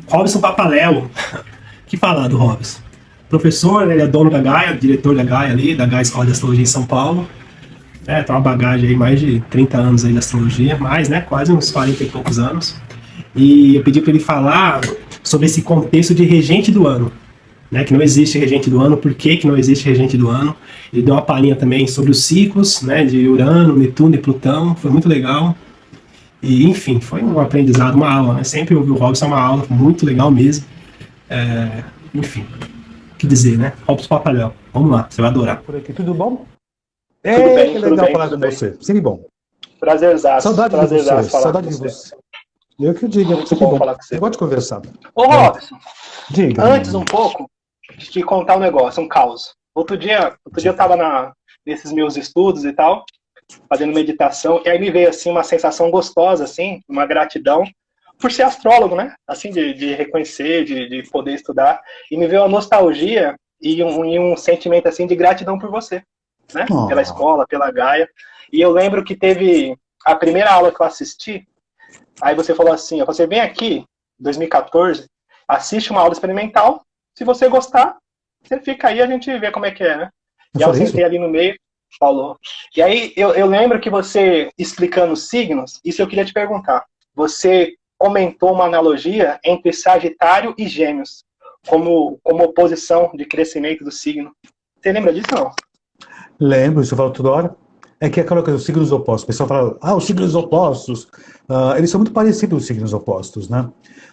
Robson Papaléu. Que falar do Robson? Professor, ele é dono da Gaia, diretor da Gaia ali, da Gaia Escola de Astrologia em São Paulo. Tem uma bagagem aí, mais de 30 anos aí de astrologia, mais, né? Quase uns 40 e poucos anos. E eu pedi para ele falar sobre esse contexto de regente do ano, né? Que não existe regente do ano, por que não existe regente do ano. Ele deu uma palhinha também sobre os ciclos, né? De Urano, Netuno e Plutão, foi muito legal. E, enfim, foi um aprendizado, uma aula, né? Sempre ouvir o Robson é uma aula muito legal mesmo. Enfim, o que dizer, né? Robson Papaléu, vamos lá, você vai adorar. Por aqui, tudo bom? Tudo bem, que tudo legal bem, falar tudo com bem. você. Sempre bom. Prazerzaço. Saudade de você. Falar Saudade com de você. Eu que digo, Muito sempre bom bom. falar com você. Eu gosto de conversar. Ô, Robson, Diga. antes um pouco, de te contar um negócio, um caos. Outro dia eu tava nesses meus estudos e tal, fazendo meditação, e aí me veio, assim, uma sensação gostosa, assim, uma gratidão, por ser astrólogo, né? Assim, de reconhecer, de poder estudar, e me veio uma nostalgia e um sentimento, assim, de gratidão por você, né? Oh. Pela escola, pela Gaia. E eu lembro que teve a primeira aula que eu assisti, aí você falou assim, você vem aqui, 2014, assiste uma aula experimental, se você gostar, você fica aí, a gente vê como é que é, né? E aí eu sentei ali no meio, falou. E aí eu lembro que você, explicando os signos, isso eu queria te perguntar. Você comentou uma analogia entre Sagitário e Gêmeos, como oposição de crescimento do signo. Você lembra disso, não? Lembro, isso eu falo toda hora. É que é aquela coisa, os signos opostos. O pessoal fala, os signos opostos. Eles são muito parecidos, os signos opostos, né?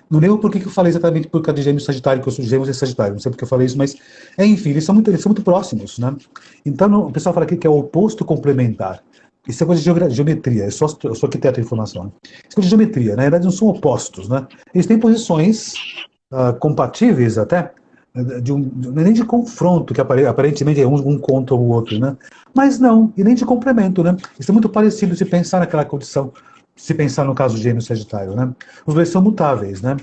Não lembro por que eu falei exatamente por causa de Gêmeos e Sagitário, que eu sou Gêmeos e Sagitário. Não sei por que eu falei isso, mas, enfim, eles são muito próximos, né? Então, o pessoal fala aqui que é o oposto complementar. Isso é coisa de geometria. Eu sou arquiteto de informação. Né? Isso é coisa de geometria. Na verdade, não são opostos, né? Eles têm posições compatíveis até, não é nem de confronto, que aparentemente é um contra o outro, né? Mas não, e nem de complemento, né? Isso é muito parecido se pensar naquela condição, se pensar no caso de Gêmeos e Sagitário, né? Os dois são mutáveis, né?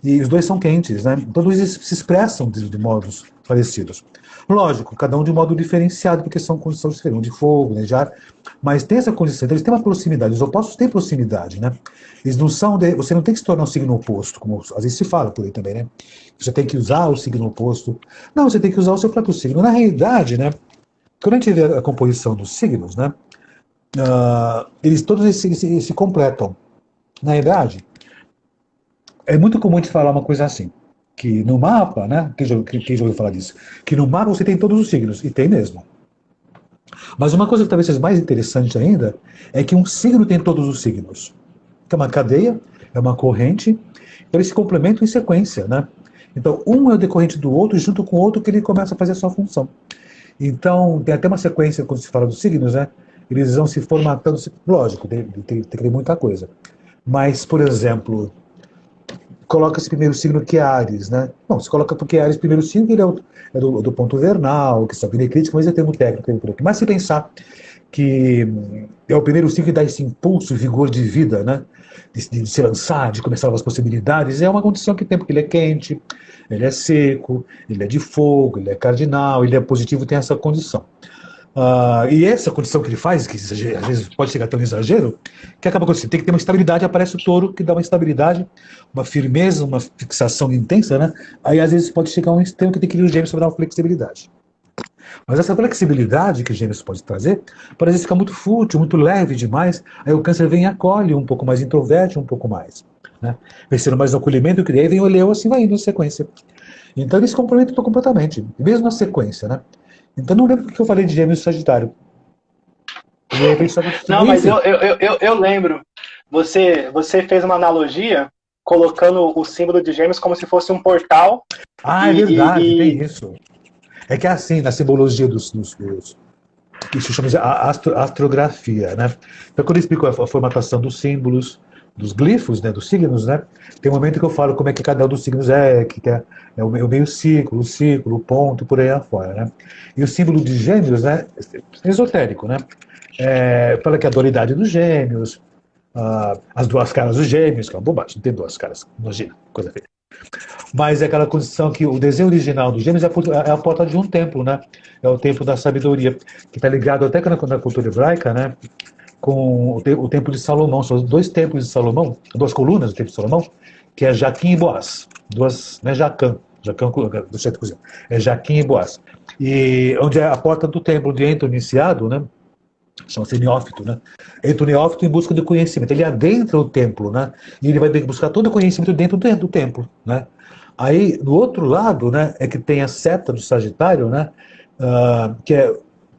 E os dois são quentes, né? Todos eles se expressam de modos parecidos. Lógico, cada um de um modo diferenciado, porque são condições diferentes, um de fogo, né, de ar, mas tem essa condição, então eles têm uma proximidade, os opostos têm proximidade, né? Eles não são, você não tem que se tornar um signo oposto, como às vezes se fala por aí também, né? Você tem que usar o signo oposto. Não, você tem que usar o seu próprio signo. Na realidade, né, quando a gente vê a composição dos signos, né, eles todos se completam. Na realidade, é muito comum a gente falar uma coisa assim, que no mapa, né, quem já ouviu falar disso, que no mapa você tem todos os signos, e tem mesmo. Mas uma coisa que talvez seja mais interessante ainda, é que um signo tem todos os signos. É uma cadeia, é uma corrente, eles se complementam em sequência, né? Então, um é o decorrente do outro, e junto com o outro que ele começa a fazer a sua função. Então, tem até uma sequência, quando se fala dos signos, né? Eles vão se formatando, lógico, tem que ter muita coisa. Mas, por exemplo, coloca esse primeiro signo que é Áries, né? Bom, você coloca porque Áries, primeiro signo, ele é do ponto vernal, que sabe, ele é crítico, mas é termo técnico por aqui. Mas se pensar que é o primeiro signo que dá esse impulso, vigor de vida, né? De se lançar, de começar novas possibilidades, é uma condição que tem, porque ele é quente, ele é seco, ele é de fogo, ele é cardinal, ele é positivo, tem essa condição. E essa condição que ele faz, que às vezes pode chegar até um exagero, que acaba acontecendo, tem que ter uma estabilidade, aparece o touro, que dá uma estabilidade, uma firmeza, uma fixação intensa, né? Aí às vezes pode chegar a um extremo que tem que ir o Gêmeos para dar uma flexibilidade. Mas essa flexibilidade que Gêmeos pode trazer, pode às vezes ficar muito fútil, muito leve demais, aí o Câncer vem e acolhe um pouco mais, introverte um pouco mais, né? Vencendo mais no acolhimento, e aí vem o Leão, assim vai indo na sequência. Então eles se complementam completamente, mesmo na sequência, né? Então não lembro o que eu falei de Gêmeos e Sagitário. Não, mas eu lembro. Você fez uma analogia colocando o símbolo de Gêmeos como se fosse um portal. É verdade, tem isso. É que é assim, na simbologia isso chama de astrografia, né? Então, quando eu explico a formatação dos símbolos, dos glifos, né, dos signos, né? Tem um momento que eu falo como é que cada um dos signos que é o meio círculo, o ponto, por aí afora, né? E o símbolo de Gêmeos, né? Esotérico, né? Fala que é a dualidade dos Gêmeos, as duas caras dos Gêmeos, que é uma bobagem, não tem duas caras, imagina, coisa feia. Mas é aquela condição que o desenho original dos Gêmeos é a porta de um templo, né? É o templo da sabedoria, que está ligado até na cultura hebraica, né? Com o templo de Salomão. São os dois templos de Salomão, duas colunas do templo de Salomão, que é Jaquim e Boaz. não é Jacan, do centro de cozinha, é Jaquim e Boaz. E onde é a porta do templo de entra o iniciado, né? Chama-se neófito, né? Entra o neófito em busca do conhecimento. Ele adentra o templo, né? E ele vai buscar todo o conhecimento dentro do templo, né? Aí, do outro lado, né, é que tem a seta do Sagitário, né? Que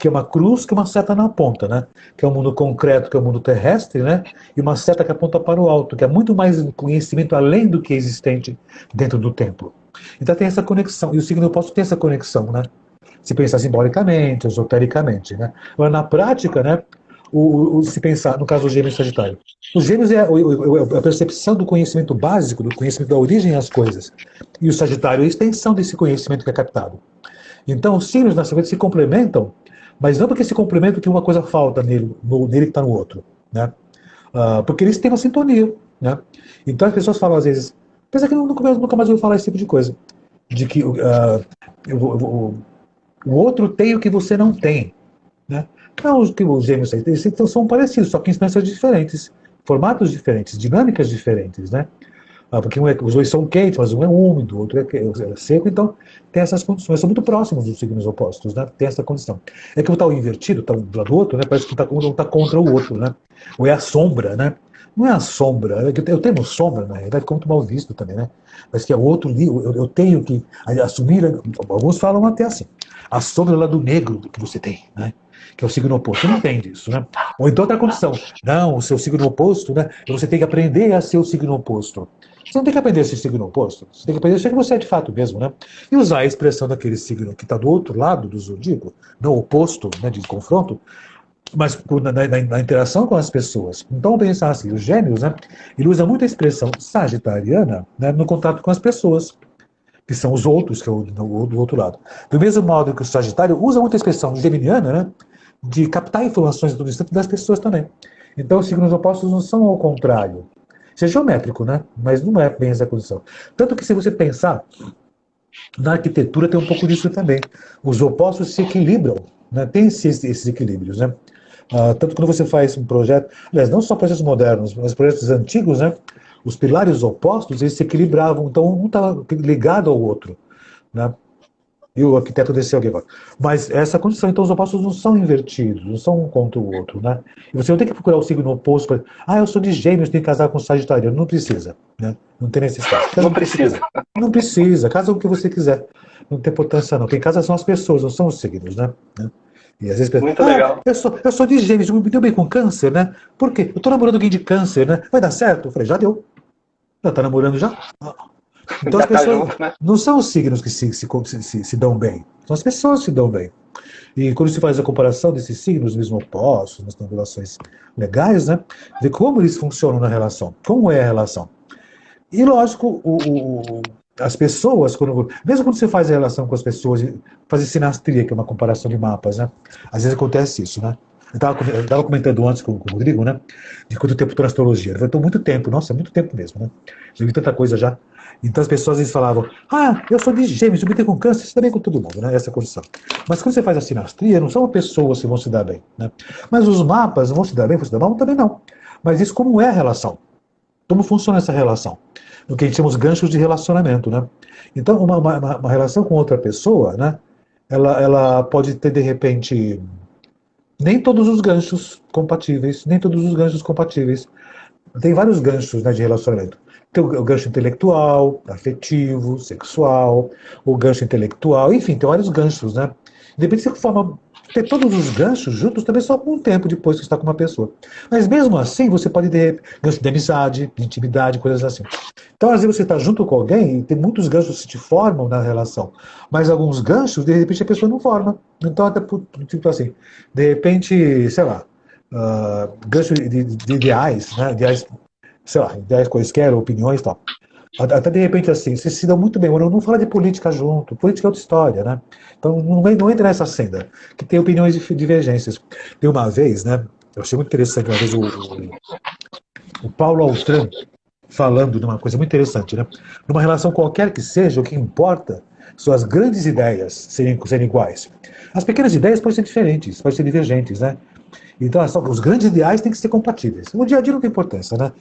é uma cruz, que é uma seta na ponta, né? Que é o mundo concreto, que é o mundo terrestre, né? E uma seta que aponta para o alto, que é muito mais conhecimento além do que é existente dentro do templo. Então tem essa conexão. E o signo oposto tem essa conexão, né? Se pensar simbolicamente, esotericamente, né? Agora, na prática, né? Se pensar, no caso do Gêmeos e Sagitário. Os Gêmeos é a percepção do conhecimento básico, do conhecimento da origem às coisas. E o Sagitário é a extensão desse conhecimento que é captado. Então, os signos, na verdade, se complementam, mas não porque se complementam que uma coisa falta nele que está no outro, né? Porque eles têm uma sintonia, né? Então as pessoas falam às vezes, pensa que eu nunca mais ouvi falar esse tipo de coisa, de que o outro tem o que você não tem, né? Não, os gêmeos eles são parecidos, só que em instâncias diferentes, formatos diferentes, dinâmicas diferentes, né? Porque os dois são quentes, mas um é úmido, o outro é seco, então tem essas condições. São muito próximos dos signos opostos, né? Tem essa condição. É que o tal invertido, está um do lado do outro, né? Parece que um tá contra o outro, né? Ou é a sombra, né? Não é a sombra, eu tenho sombra, na realidade, ficou muito mal visto também, né? Mas que é o outro ali, eu tenho que assumir, alguns falam até assim, a sombra lá do negro que você tem, né? Que é o signo oposto. Você não entende isso, né? Ou então outra condição. Não, o seu signo oposto, né? Você tem que aprender a ser o signo oposto. Você não tem que aprender a ser signo oposto. Você tem que aprender a ser que você é de fato mesmo, né? E usar a expressão daquele signo que está do outro lado do zodíaco, não oposto, né, de confronto, mas na interação com as pessoas. Então, pensar assim, os gêmeos, né? Ele usa muito a expressão sagitariana, né, no contato com as pessoas, que são os outros, que é do outro lado. Do mesmo modo que o Sagitário usa muito a expressão geminiana, né? De captar informações do instante das pessoas também. Então, os signos opostos não são ao contrário. Isso é geométrico, né? Mas não é bem essa condição. Tanto que, se você pensar, na arquitetura tem um pouco disso também. Os opostos se equilibram, né? Tem esses equilíbrios, né? Tanto quando você faz um projeto, aliás, não só projetos modernos, mas projetos antigos, né? Os pilares opostos, eles se equilibravam, então um estava ligado ao outro, né? E o arquiteto desceu aqui agora. Mas essa condição, então os opostos não são invertidos, não são um contra o outro, né? E você não tem que procurar o signo oposto para, eu sou de Gêmeos, tenho que casar com Sagitariano. Não precisa, né? Não tem necessidade. Não precisa. Não precisa, casa com o que você quiser. Não tem importância, não. Quem casa são as pessoas, não são os signos, né? E às vezes Muito legal. Eu sou de Gêmeos, me deu bem com câncer, né? Por quê? Eu tô namorando alguém de câncer, né? Vai dar certo? Eu falei, já deu. Já tá namorando já? Então Já as pessoas tá junto, né? não são os signos que se dão bem, são as pessoas que se dão bem. E quando se faz a comparação desses signos, mesmo opostos, nas relações legais, né, vê como eles funcionam na relação, como é a relação. E lógico, as pessoas, mesmo quando você faz a relação com as pessoas, fazer sinastria, que é uma comparação de mapas, né, às vezes acontece isso, né? Eu estava comentando antes com o Rodrigo, né? De quanto tempo estou na astrologia. Eu estou muito tempo, nossa, muito tempo mesmo, né? Já vi tanta coisa já. Então as pessoas às vezes falavam, eu sou de Gêmeos, eu me tenho com câncer, você também com todo mundo, né? Essa condição. Mas quando você faz a sinastria, não são pessoas que vão se dar bem, né? Mas os mapas vão se dar bem, vão se dar mal, também não. Mas isso como é a relação? Como funciona essa relação? O que a gente chama os ganchos de relacionamento, né? Então, uma relação com outra pessoa, né? Ela pode ter, de repente, nem todos os ganchos compatíveis, nem todos os ganchos compatíveis. Tem vários ganchos, né, de relacionamento. Tem o gancho intelectual, afetivo, sexual, o gancho intelectual, enfim, tem vários ganchos, né? De repente você forma ter todos os ganchos juntos também só com um tempo depois que você está com uma pessoa. Mas mesmo assim, você pode ter gancho de amizade, de intimidade, coisas assim. Então, às vezes você está junto com alguém e tem muitos ganchos que se formam na relação, mas alguns ganchos, de repente, a pessoa não forma. Então, até tipo assim, de repente, sei lá, gancho de ideais, né? Ideais, sei lá, ideias quaisquer, opiniões e tal. Até de repente assim, vocês se dão muito bem, mas não fala de política junto, política é outra história, né? Então não entra nessa senda, que tem opiniões divergências. Tem uma vez, né, eu achei muito interessante, uma vez o Paulo Altran falando de uma coisa muito interessante, né? Numa relação qualquer que seja, o que importa são as grandes ideias serem iguais. As pequenas ideias podem ser diferentes, podem ser divergentes, né? Então, os grandes ideais têm que ser compatíveis. No dia a dia não tem importância, né?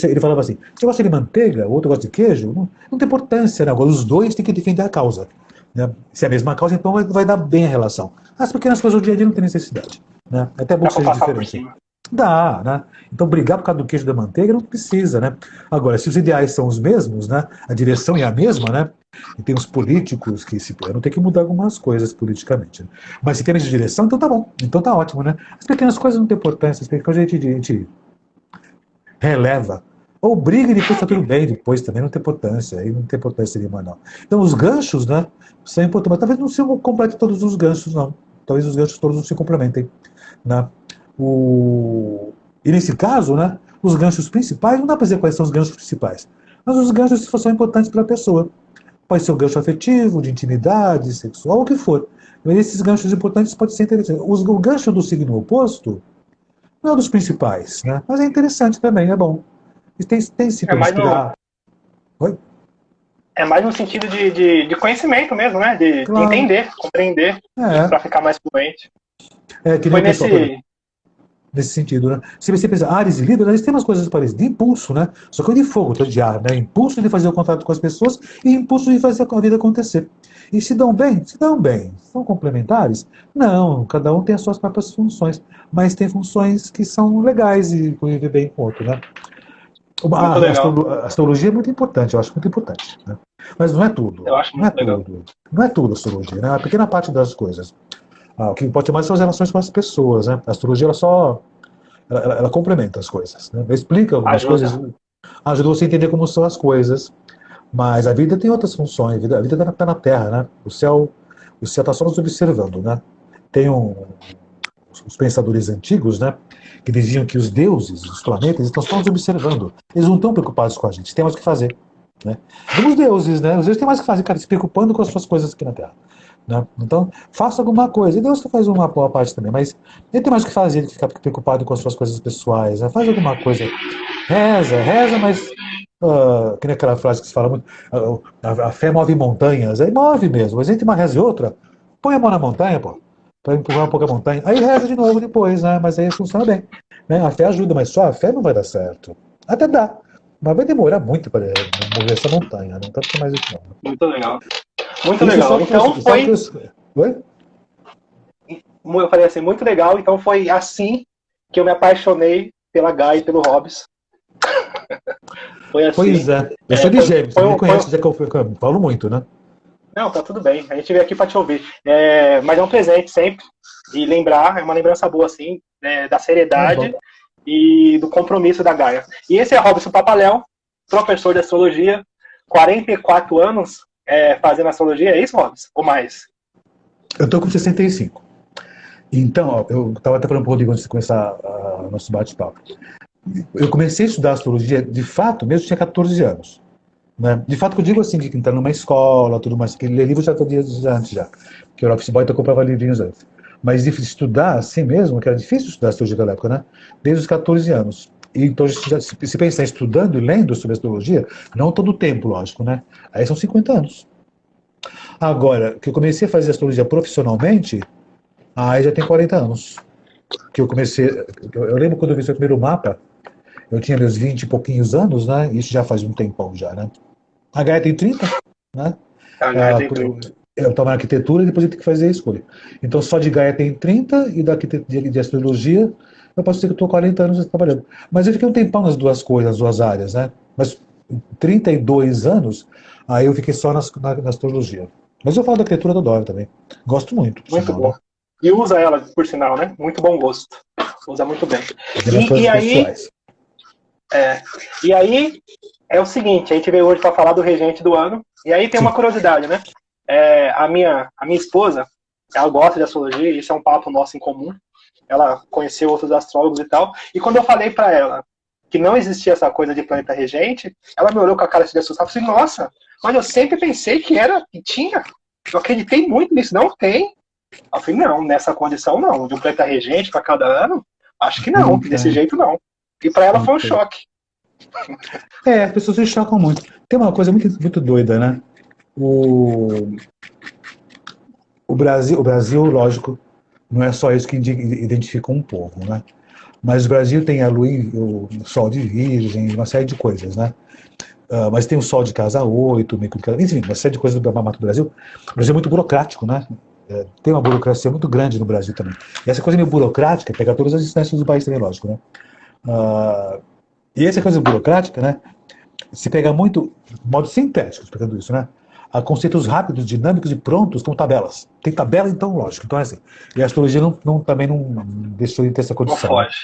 Ele falava assim, você gosta de manteiga, o outro gosta de queijo, não tem importância, né? Agora, os dois têm que defender a causa. Né? Se é a mesma causa, então vai dar bem a relação. As pequenas coisas do dia a dia não tem necessidade. Né? É até bom Dá que pra seja passar por diferente. cima. Dá, né? Então brigar por causa do queijo e da manteiga não precisa, né? Agora, se os ideais são os mesmos, né? A direção é a mesma, né? E tem os políticos que se não tem que mudar algumas coisas politicamente. Né? Mas se tem a mesma direção, então tá bom. Então tá ótimo, né? As pequenas coisas não têm importância, as pequenas coisas a gente releva. Ou briga e depois tá tudo bem, depois também não tem importância, aí não tem importância nenhuma, não. Então os ganchos, né, são importantes, mas talvez não se completem todos os ganchos, não. Talvez os ganchos todos não se complementem. Né? E nesse caso, né, os ganchos principais, não dá para dizer quais são os ganchos principais, mas os ganchos são importantes para a pessoa. Pode ser um gancho afetivo, de intimidade, sexual, o que for. Mas esses ganchos importantes podem ser interessantes. O gancho do signo oposto não é um dos principais, né? Mas é interessante também, é bom. E tem sim É para mais inspirar. Oi? É mais no sentido de conhecimento mesmo, né? De Claro. entender, compreender, É. para ficar mais fluente. Que nem Foi o pessoal, nesse sentido, né? Se você pensa, Ares e Libra, eles têm umas coisas parecidas, de impulso, né? Só que eu de fogo, tô de ar, né? Impulso de fazer o contato com as pessoas e impulso de fazer a vida acontecer. E se dão bem? Se dão bem. São complementares? Não, cada um tem as suas próprias funções, mas tem funções que são legais e conviver bem com o outro, né? Muito legal. A astrologia é muito importante, eu acho muito importante. Né? Mas não é tudo. Eu acho Não é muito legal. tudo. Não é tudo a astrologia, né? É uma pequena parte das coisas. O que pode ter mais são as relações com as pessoas, né? A astrologia, ela complementa as coisas, né? Ela explica algumas coisas, ajuda você a entender como são as coisas, mas a vida tem outras funções, a vida está na Terra, né? O céu está só nos observando, né? Tem os pensadores antigos, né? Que diziam que os deuses, os planetas, estão só nos observando. Eles não estão preocupados com a gente, tem mais o que fazer. Né? Os deuses, né? Os deuses têm mais o que fazer, cara, se preocupando com as suas coisas aqui na Terra. Né? Então, faça alguma coisa. E Deus faz uma boa parte também, mas ele tem mais o que fazer, ele fica preocupado com as suas coisas pessoais. Né? Faz alguma coisa. Reza, mas. Que nem aquela frase que se fala muito: a fé move montanhas. Aí move mesmo, mas entre uma reza e outra, põe a mão na montanha, pô, para empurrar um pouco a montanha. Aí reza de novo depois, né? Mas aí funciona bem. Né? A fé ajuda, mas só a fé não vai dar certo. Até dá. Mas vai demorar muito para mover essa montanha. Não tá mais isso, não. Muito legal. Muito legal. Então foi. Oi? Eu falei assim, muito legal. Então foi assim que eu me apaixonei pela Gaia e pelo Hobbes. Foi assim. Pois é. Eu sou de Gêmeos, você me conhece, já que eu falo muito, né? Não, tá tudo bem. A gente veio aqui para te ouvir. Mas é um presente sempre. E lembrar, é uma lembrança boa, assim, da seriedade e do compromisso da Gaia. E esse é Robson Papaléu, professor de astrologia, 44 anos fazendo astrologia, é isso, Robson? Ou mais? Eu tô com 65. Então, ó, eu estava até falando pro Rodrigo antes de começar o nosso bate-papo. Eu comecei a estudar astrologia, de fato, mesmo tinha 14 anos. Né? De fato, que eu digo assim, de entrar numa escola, tudo mais, que ler livro já todo dia antes já. Que o office boy eu comprava livrinhos antes. Mas de estudar assim mesmo, que era difícil estudar astrologia naquela época, né? Desde os 14 anos. E então, se pensar estudando e lendo sobre astrologia, não todo o tempo, lógico, né? Aí são 50 anos. Agora, que eu comecei a fazer astrologia profissionalmente, aí já tem 40 anos. Que eu comecei. Eu lembro quando eu vi o primeiro mapa, eu tinha meus 20 e pouquinhos anos, né? Isso já faz um tempão já, né? A Gaia tem 30, né? Eu estava na arquitetura e depois eu tenho que fazer a escolha. Então, só de Gaia tem 30 e de astrologia eu posso dizer que eu estou 40 anos trabalhando. Mas eu fiquei um tempão nas duas coisas, nas duas áreas, né? Mas 32 anos, aí eu fiquei só na astrologia. Mas eu falo da arquitetura toda hora também. Gosto muito. Muito bom. E usa ela, por sinal, né? Muito bom gosto. Usa muito bem. E aí é o seguinte, a gente veio hoje para falar do regente do ano. E aí tem uma curiosidade, né? A minha esposa, ela gosta de astrologia, isso é um papo nosso em comum. Ela conheceu outros astrólogos e tal. E quando eu falei para ela que não existia essa coisa de planeta regente, ela me olhou com a cara de assustada e falou assim, nossa, mas eu sempre pensei que tinha. Eu acreditei muito nisso. Não tem. Eu falei, não, nessa condição não. De um planeta regente para cada ano, acho que não. Desse jeito não. E para ela foi um choque. As pessoas se chocam muito. Tem uma coisa muito, muito doida, né? O Brasil, lógico, não é só isso que identifica um povo, né? Mas o Brasil tem a lua, o sol de virgem, uma série de coisas, né? Mas tem o sol de casa 8, enfim, uma série de coisas do mapa do Brasil. O Brasil é muito burocrático, né? Tem uma burocracia muito grande no Brasil também. E essa coisa meio burocrática pega todas as instâncias do país também, lógico, né? E essa coisa burocrática, né? Se pega muito, de modo sintético, explicando isso, né? A conceitos rápidos, dinâmicos e prontos com tabelas. Tem tabela, então, lógico. Então é assim. E a astrologia também não deixou de ter essa Não condição. foge.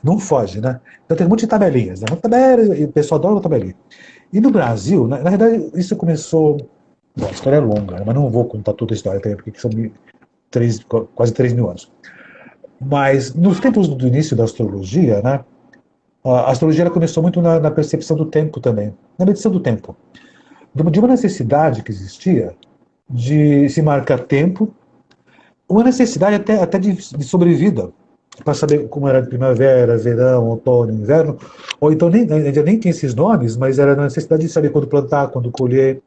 Não foge, né? Então tem um monte de tabelinhas, né? Muita tabela, e o pessoal adora uma tabelinha. E no Brasil, na verdade, isso começou. Bom, a história é longa, né? Mas não vou contar toda a história, porque são quase 3 mil anos. Mas nos tempos do início da astrologia, né? A astrologia ela começou muito na percepção do tempo também, na medição do tempo. De uma necessidade que existia de se marcar tempo, uma necessidade até de sobrevida, para saber como era primavera, verão, outono, inverno, ou então ainda nem tinha esses nomes, mas era a necessidade de saber quando plantar, quando colher,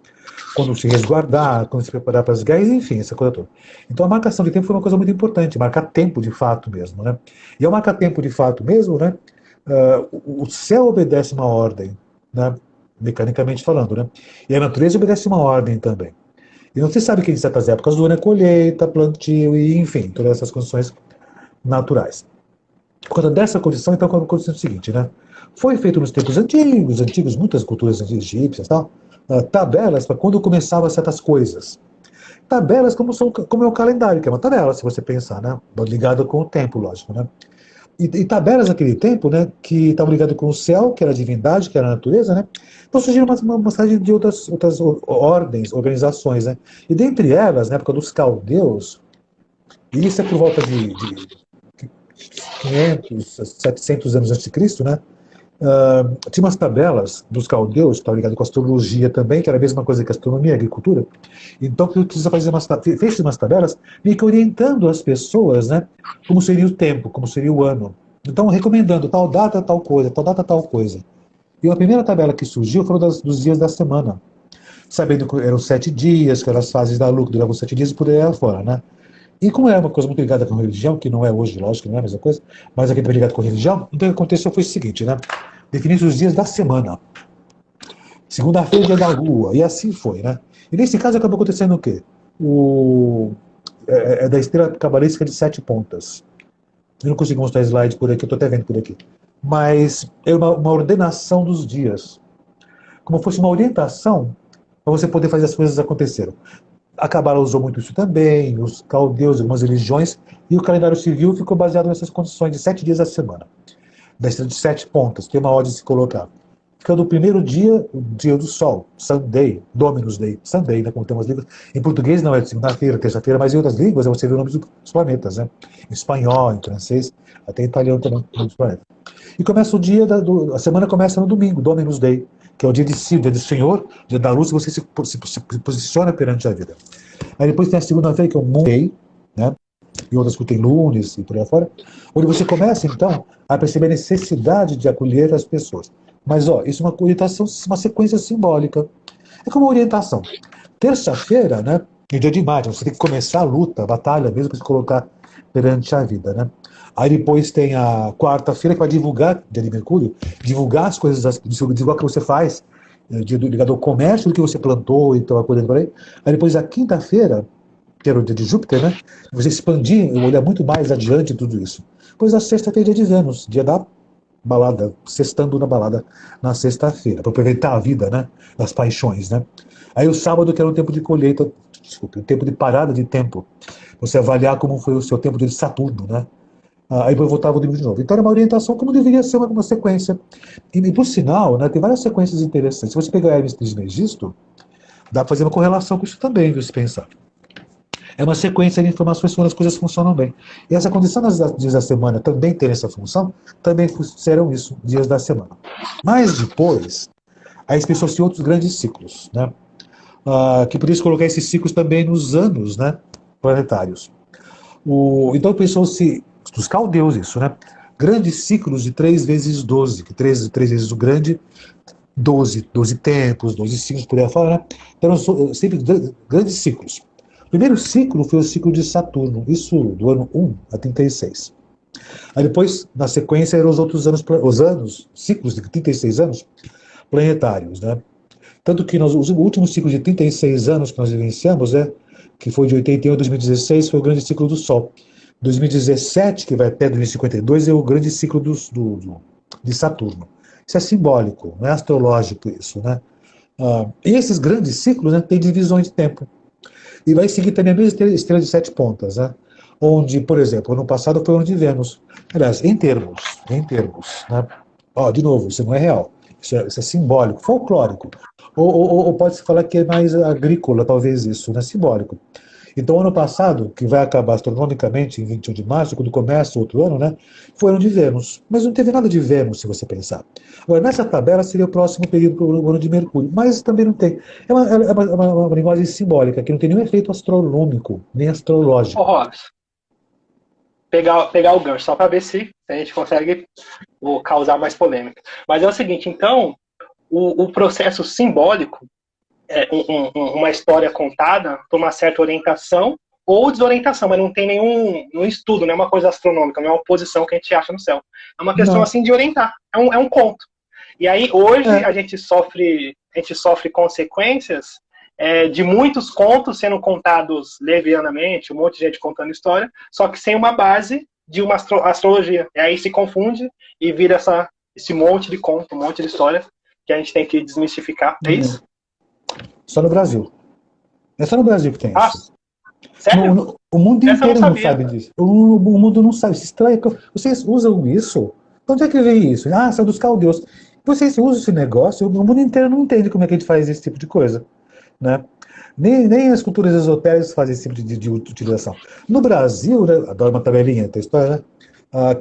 quando se resguardar, quando se preparar para as guerras, enfim, essa coisa toda. Então a marcação de tempo foi uma coisa muito importante, marcar tempo de fato mesmo, né? E ao marcar tempo de fato mesmo, né? O céu obedece uma ordem, né? Mecanicamente falando, né? E a natureza obedece uma ordem também. E não se sabe que em certas épocas do ano é colheita, plantio e, enfim, todas essas condições naturais. Por causa dessa condição, então, aconteceu o seguinte, né? Foi feito nos tempos antigos, muitas culturas egípcias, tal, tabelas para quando começavam certas coisas. Tabelas como é o calendário, que é uma tabela, se você pensar, né? Ligado com o tempo, lógico, né? E tabelas naquele tempo, né, que estavam ligadas com o céu, que era a divindade, que era a natureza, né? Então surgiram uma série de outras ordens, organizações, né? E dentre elas, na época dos caldeus, e isso é por volta de 500, 700 anos antes de Cristo, né? Tinha umas tabelas dos caldeus, que estavam ligadas com a astrologia também, que era a mesma coisa que a astronomia e a agricultura. Então, fez umas tabelas meio que orientando as pessoas, né? Como seria o tempo, como seria o ano. Então, recomendando tal data, tal coisa, tal data, tal coisa. E a primeira tabela que surgiu foi dos dias da semana. Sabendo que eram 7 dias, que eram as fases da lua, que duravam 7 dias e por aí afora, né? E como é uma coisa muito ligada com religião, que não é hoje, lógico, não é a mesma coisa, mas aqui também ligado com religião, então o que aconteceu foi o seguinte, né? Definir os dias da semana. Segunda-feira, dia da lua, e assim foi, né? E nesse caso acabou acontecendo o quê? É da estrela cabalística de 7 pontas. Eu não consigo mostrar slide por aqui, eu estou até vendo por aqui. Mas é uma ordenação dos dias. Como fosse uma orientação para você poder fazer as coisas acontecerem. A Cabala usou muito isso também, os caldeus, algumas religiões, e o calendário civil ficou baseado nessas condições de 7 dias da semana. Da estrela de 7 pontas, tem uma ordem de se colocar. Fica do primeiro dia, o dia do sol, Sunday, Dominus Day, Sunday, né, como tem umas línguas. Em português não é de segunda-feira, terça-feira, mas em outras línguas você vê o nome dos planetas, né? Em espanhol, em francês, até em italiano também, o nome dos planetas. E começa o dia, a semana começa no domingo, Dominus Day, que é o dia de si, o dia do Senhor, dia da luz, você se posiciona perante a vida. Aí depois tem a segunda-feira, que é o Moon Day, né? E outras que tem lunes e por aí afora, onde você começa, então, a perceber a necessidade de acolher as pessoas. Mas, isso é uma orientação, uma sequência simbólica. É como uma orientação. Terça-feira, né, é dia de imagem, você tem que começar a luta, a batalha mesmo, para se colocar perante a vida, né? Aí depois tem a quarta-feira, que vai divulgar, dia de Mercúrio, divulgar as coisas, divulgar o que você faz, ligado ao comércio, do que você plantou e estava colhendo por aí. Aí depois a quinta-feira, que era o dia de Júpiter, né? Você expandir, olhar muito mais adiante tudo isso. Depois a sexta-feira é dia de Vênus, dia da balada, sextando na balada na sexta-feira, para aproveitar a vida, né? Das paixões, né? Aí o sábado, que era um tempo de colheita, desculpe, um tempo de parada de tempo. Você avaliar como foi o seu tempo de Saturno, né? Aí depois voltava o domingo de novo. Então era uma orientação como deveria ser uma sequência. E por sinal, né, tem várias sequências interessantes. Se você pegar Hermes Trismegisto, dá para fazer uma correlação com isso também, viu, se pensar. É uma sequência de informações quando as coisas funcionam bem. E essa condição dos dias da semana também ter essa função, também serão isso, dias da semana. Mas depois, aí pensou-se outros grandes ciclos, né? Que por isso colocar esses ciclos também nos anos, né, planetários. Então pensou-se, dos caldeus isso, né? Grandes ciclos de 3 vezes 12, que 3 vezes o grande, 12 tempos, 12 ciclos, por aí fora, né? Então sempre grandes ciclos. primeiro ciclo foi o ciclo de Saturno, isso do ano 1 a 36. Aí depois, na sequência, eram os outros anos, ciclos de 36 anos planetários, né? Tanto que o último ciclo de 36 anos que nós vivenciamos, que foi de 81 a 2016, foi o grande ciclo do Sol. 2017, que vai até 2052, é o grande ciclo de Saturno. Isso é simbólico, não é astrológico isso, né? E esses grandes ciclos, né, têm divisões de tempo. E vai seguir também a mesma estrela de 7 pontas, né? Onde, por exemplo, ano passado foi o ano de Vênus. Aliás, em termos, né? De novo, isso não é real. Isso é simbólico, folclórico. Ou pode-se falar que é mais agrícola, talvez isso, né? Simbólico. Então, ano passado, que vai acabar astronomicamente em 21 de março, quando começa o outro ano, né? Foi o ano de Vênus. Mas não teve nada de Vênus, se você pensar. Agora, nessa tabela seria o próximo período para o ano de Mercúrio. Mas também não tem. É uma linguagem simbólica, que não tem nenhum efeito astronômico, nem astrológico. Ô, Robson, pegar o gancho, só para ver se a gente consegue causar mais polêmica. Mas é o seguinte, então, o processo simbólico é uma história contada por uma certa orientação ou desorientação, mas não tem nenhum estudo, não é uma coisa astronômica, não é uma posição que a gente acha no céu. É uma questão, assim, de orientar. É um conto. E aí, hoje, a gente sofre consequências de muitos contos sendo contados levianamente, um monte de gente contando história, só que sem uma base de uma astrologia. E aí se confunde e vira esse monte de conto, um monte de história que a gente tem que desmistificar. É isso? Só no Brasil. É só no Brasil que tem isso. Sério? O mundo inteiro não sabe disso. O mundo não sabe. Vocês usam isso? Onde é que vem isso? São dos caldeus. Vocês usam esse negócio, o mundo inteiro não entende como é que a gente faz esse tipo de coisa. Né? Nem as culturas esotéricas fazem esse tipo de utilização. No Brasil, né, adoro uma tabelinha da história, né?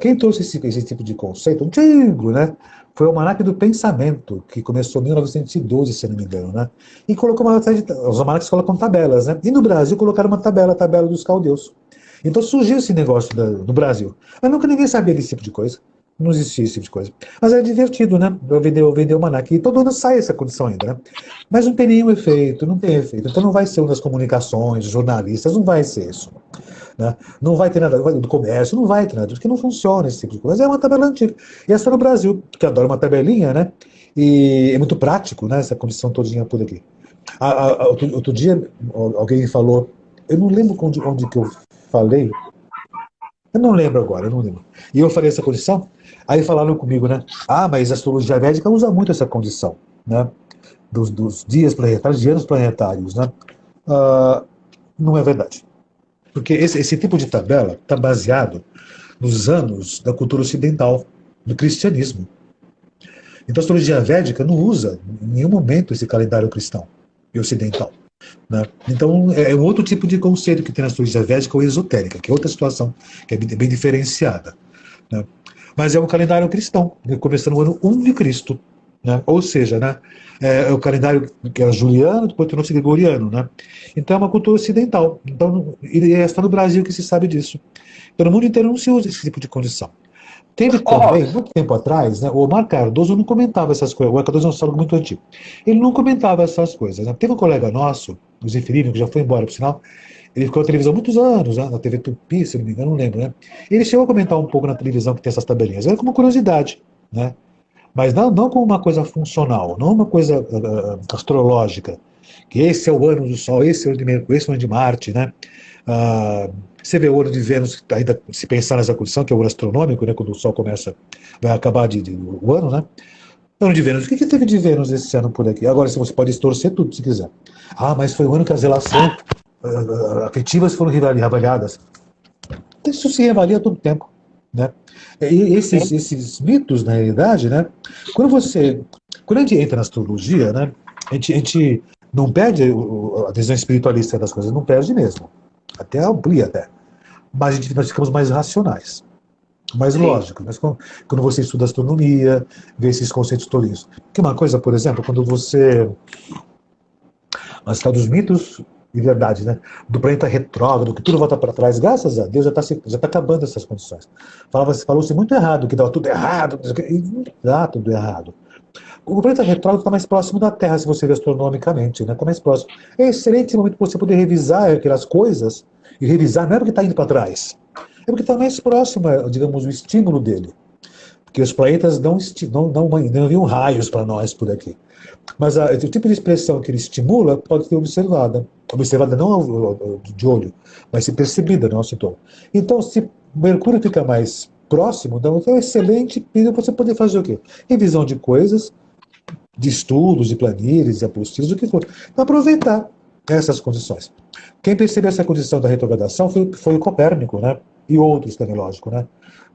Quem trouxe esse tipo de conceito antigo, né, foi o Almanaque do Pensamento, que começou em 1912, se não me engano, né, e colocou os almanaques colocam tabelas, né, e no Brasil colocaram uma tabela, a tabela dos caldeus. Então surgiu esse negócio no Brasil, mas nunca ninguém sabia desse tipo de coisa. Não existia esse tipo de coisa. Mas é divertido, né? Eu vender o almanaque. E todo ano sai essa condição ainda, né? Mas não tem nenhum efeito, não tem efeito. Então não vai ser uma das comunicações, jornalistas, não vai ser isso. Né? Não vai ter nada do comércio, não vai ter nada, porque não funciona esse tipo de coisa. É uma tabela antiga. E é só no Brasil, que adora uma tabelinha, né? E é muito prático, né? Essa condição todinha por aqui. Outro dia, alguém falou, eu não lembro onde que eu falei, eu não lembro agora, eu não lembro. E eu falei essa condição, aí falaram comigo, né? Mas a astrologia védica usa muito essa condição, né? Dos dias planetários, de anos planetários, né? Não é verdade. Porque esse tipo de tabela está baseado nos anos da cultura ocidental, do cristianismo. Então a astrologia védica não usa em nenhum momento esse calendário cristão e ocidental. Né? Então é um outro tipo de conceito que tem na astrologia védica ou esotérica, que é outra situação que é bem diferenciada. Né? Mas é um calendário cristão, começando no ano 1 de Cristo. Né? Ou seja, né? É o calendário que era juliano, depois tornou-se gregoriano. Né? Então é uma cultura ocidental. Então, e é só no Brasil que se sabe disso. Então no mundo inteiro não se usa esse tipo de condição. Teve também, muito tempo atrás, né, o Omar Cardoso não comentava essas coisas. O Omar Cardoso é um astrólogo muito antigo. Ele não comentava essas coisas. Né? Teve um colega nosso, o Zeferino, que já foi embora, por sinal. Ele ficou na televisão há muitos anos, né, na TV Tupi, se não me engano, não lembro. Né? Ele chegou a comentar um pouco na televisão que tem essas tabelinhas. Era como curiosidade, né? Mas não como uma coisa funcional, não uma coisa astrológica. Que esse é o ano do Sol, esse é o ano de Mercúrio, esse é o ano de Marte, né? Você vê o ano de Vênus, ainda se pensar nessa condição, que é o ano astronômico, né, quando o Sol vai acabar o ano, né? Ano de Vênus. O que teve de Vênus esse ano por aqui? Agora, você pode distorcer tudo, se quiser. Mas foi o ano que as relações afetivas foram reavaliadas. Isso se reavalia todo o tempo, né? E esses mitos, na realidade, né? Quando a gente entra na astrologia, né? A gente não perde a visão espiritualista das coisas, não perde mesmo. Até amplia até. Mas nós ficamos mais racionais, mais lógicos. Mas quando você estuda astronomia, vê esses conceitos tolinhos. Porque uma coisa, por exemplo, quando você... Mas está dos mitos de verdade, né? Do planeta retrógrado, que tudo volta para trás, graças a Deus já está acabando essas condições. Falou-se muito errado, que dava tudo errado, e não dá tudo errado. O planeta retrógrado está mais próximo da Terra, se você ver astronomicamente, né? Está mais próximo. É excelente momento para você poder revisar aquelas coisas, e revisar não é porque está indo para trás, é porque está mais próximo, digamos, o estímulo dele. Porque os planetas não enviam raios para nós por aqui. Mas o tipo de expressão que ele estimula pode ser observada. Observada não de olho, mas se percebida no nosso entorno. Então, se Mercúrio fica mais próximo, então é um excelente período para você poder fazer o quê? Revisão de coisas, de estudos, de planilhas, de apostilas, o que for. Então, aproveitar essas condições. Quem percebeu essa condição da retrogradação foi o Copérnico, né? E outros também, lógico, né?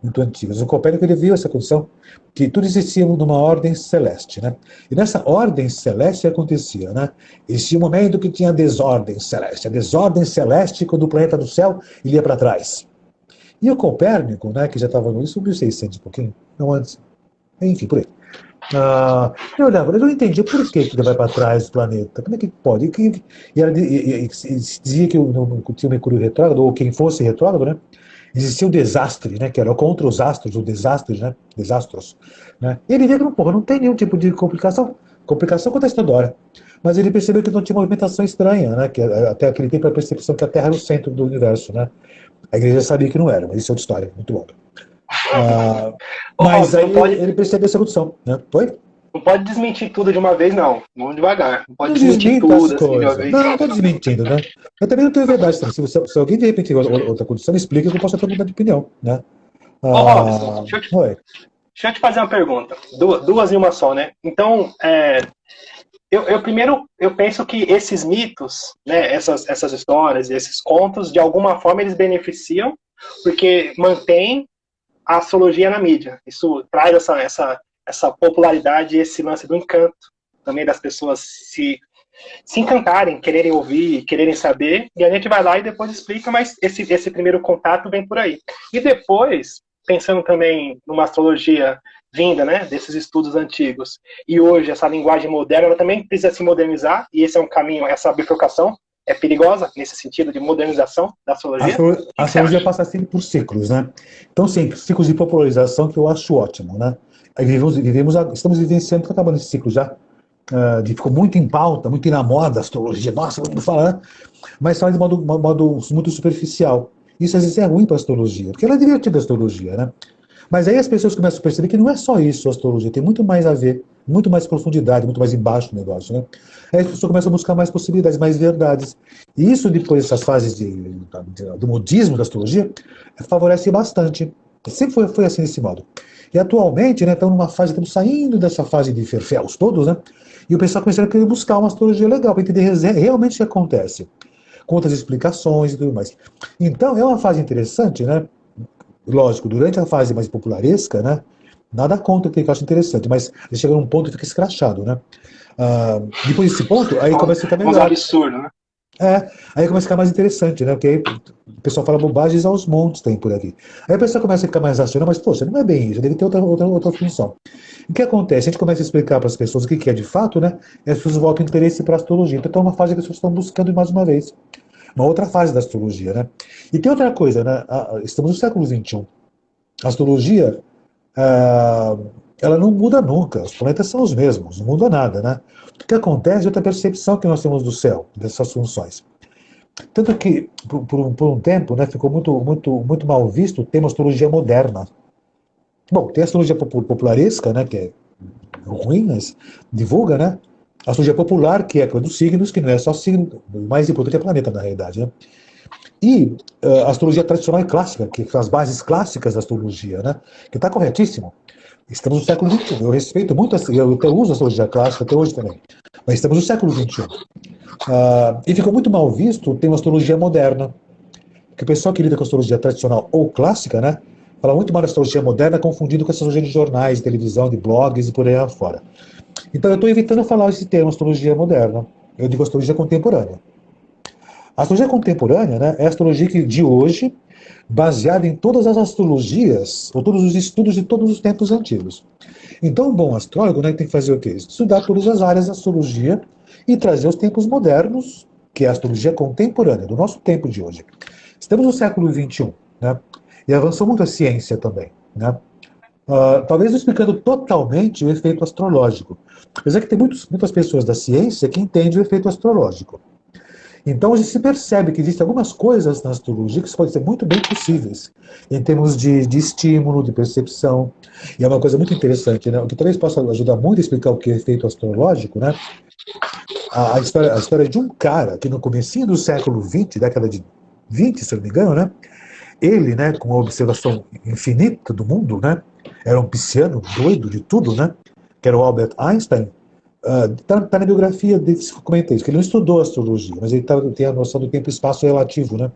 Muito antigos. O Copérnico ele viu essa condição que tudo existia numa ordem celeste, né? E nessa ordem celeste acontecia, né? Existia um momento que tinha desordem celeste. A desordem celeste, quando o planeta do céu ele ia para trás. E o Copérnico, né, que já estava no isso, 1600 e pouquinho, não antes, enfim, por aí. Eu olhava, eu não entendia por que ele vai para trás do planeta. Como é que pode? E dizia que tinha o Mercúrio retrógrado, ou quem fosse retrógrado, né? Existia o desastre, né? Que era contra os astros, o desastre, né? Desastros. Né? E ele via que não tem nenhum tipo de complicação. Complicação acontece toda hora. Mas ele percebeu que não tinha movimentação estranha, né? Que até aquele tempo a percepção que a Terra era o centro do universo, né? A igreja sabia que não era, mas isso é outra história, muito longa. Mas aí ele percebeu essa condição, né? Foi? Não pode desmentir tudo de uma vez, não. Vamos devagar. Não pode Não desmentir desminta as tudo assim de uma coisas. vez. Não, não estou desmentindo, né? Eu também não tenho verdade. Se alguém de repente outra condição, me explica que eu posso até mudar de opinião, né? Ô, Robson, Oi. deixa eu te fazer uma pergunta. Duas em uma só, né? Então, primeiro, eu penso que esses mitos, né, essas histórias, esses contos, de alguma forma eles beneficiam, porque mantém a astrologia na mídia. Isso traz essa popularidade, esse lance do encanto, também das pessoas se encantarem, quererem ouvir, quererem saber, e a gente vai lá e depois explica, mas esse primeiro contato vem por aí. E depois, pensando também numa astrologia vinda, né, desses estudos antigos, e hoje essa linguagem moderna, ela também precisa se modernizar, e esse é um caminho, essa bifurcação é perigosa, nesse sentido de modernização da astrologia. A astrologia passa sempre por ciclos, né? Então, sempre, ciclos de popularização que eu acho ótimo, né? Estamos vivenciando, está acabando esse ciclo já, ficou muito em pauta, muito na moda a astrologia, nossa, todo mundo fala, né? Mas fala de modo muito superficial. Isso às vezes é ruim para a astrologia, porque ela é divertida a astrologia, né? Mas aí as pessoas começam a perceber que não é só isso a astrologia, tem muito mais a ver, muito mais profundidade, muito mais embaixo do negócio, né? Aí as pessoas começam a buscar mais possibilidades, mais verdades. E isso, depois dessas fases do modismo da astrologia, favorece bastante. Sempre foi assim desse modo. E atualmente, né, estamos saindo dessa fase de ferféus todos, né? E o pessoal começando a querer buscar uma astrologia legal, para entender realmente o que acontece. Com outras explicações e tudo mais. Então, é uma fase interessante, né? Lógico, durante a fase mais popularesca, né? Nada contra que eu acho interessante, mas ele chega num ponto e fica escrachado, né? Depois desse ponto, aí começa a ficar melhor. Um absurdo, né? Aí começa a ficar mais interessante, né? Porque aí o pessoal fala bobagens aos montes, tem por aqui. Aí a pessoa começa a ficar mais racional, mas, poxa, não é bem isso, deve ter outra função. O que acontece? A gente começa a explicar para as pessoas o que é de fato, né? E as pessoas voltam o interesse para a astrologia. Então é uma fase que as pessoas estão buscando mais uma vez. Uma outra fase da astrologia, né? E tem outra coisa, né? Estamos no século XXI. A astrologia, ela não muda nunca. Os planetas são os mesmos, não muda nada, né? O que acontece é outra percepção que nós temos do céu, dessas funções. Tanto que, por um tempo, né, ficou muito mal visto o termo astrologia moderna. Bom, tem a astrologia popularesca, né, que é ruim, mas divulga, né? A astrologia popular, que é a dos signos, que não é só signo, o mais importante é planeta, na realidade, né? E a astrologia tradicional e clássica, que são as bases clássicas da astrologia, né? Que está corretíssimo. Estamos no século XXI. Eu respeito muito, eu até uso a astrologia clássica até hoje também. Mas estamos no século XXI. E ficou muito mal visto ter uma astrologia moderna. Porque o pessoal que lida com a astrologia tradicional ou clássica, né? Fala muito mal da astrologia moderna, confundindo com a astrologia de jornais, de televisão, de blogs e por aí afora. Então eu estou evitando falar esse termo astrologia moderna. Eu digo astrologia contemporânea. A astrologia contemporânea, né, é a astrologia de hoje, baseada em todas as astrologias, ou todos os estudos de todos os tempos antigos. Então, um bom astrólogo, né, tem que fazer o quê? Estudar todas as áreas da astrologia e trazer os tempos modernos, que é a astrologia contemporânea, do nosso tempo de hoje. Estamos no século XXI, né, e avançou muito a ciência também, né? Talvez não explicando totalmente o efeito astrológico. Apesar que tem muitas pessoas da ciência que entendem o efeito astrológico. Então a gente se percebe que existem algumas coisas na astrologia que podem ser muito bem possíveis, em termos de estímulo, de percepção. E é uma coisa muito interessante, né? O que talvez possa ajudar muito a explicar o que é efeito astrológico, né? A história de um cara que no comecinho do século XX, década de 20, se eu não me engano, né? Ele, né, com uma observação infinita do mundo, né? Era um pisciano doido de tudo, né? Que era o Albert Einstein. Tá na biografia dele, comentei isso, que ele não estudou astrologia, mas ele tem a noção do tempo e espaço relativo, né?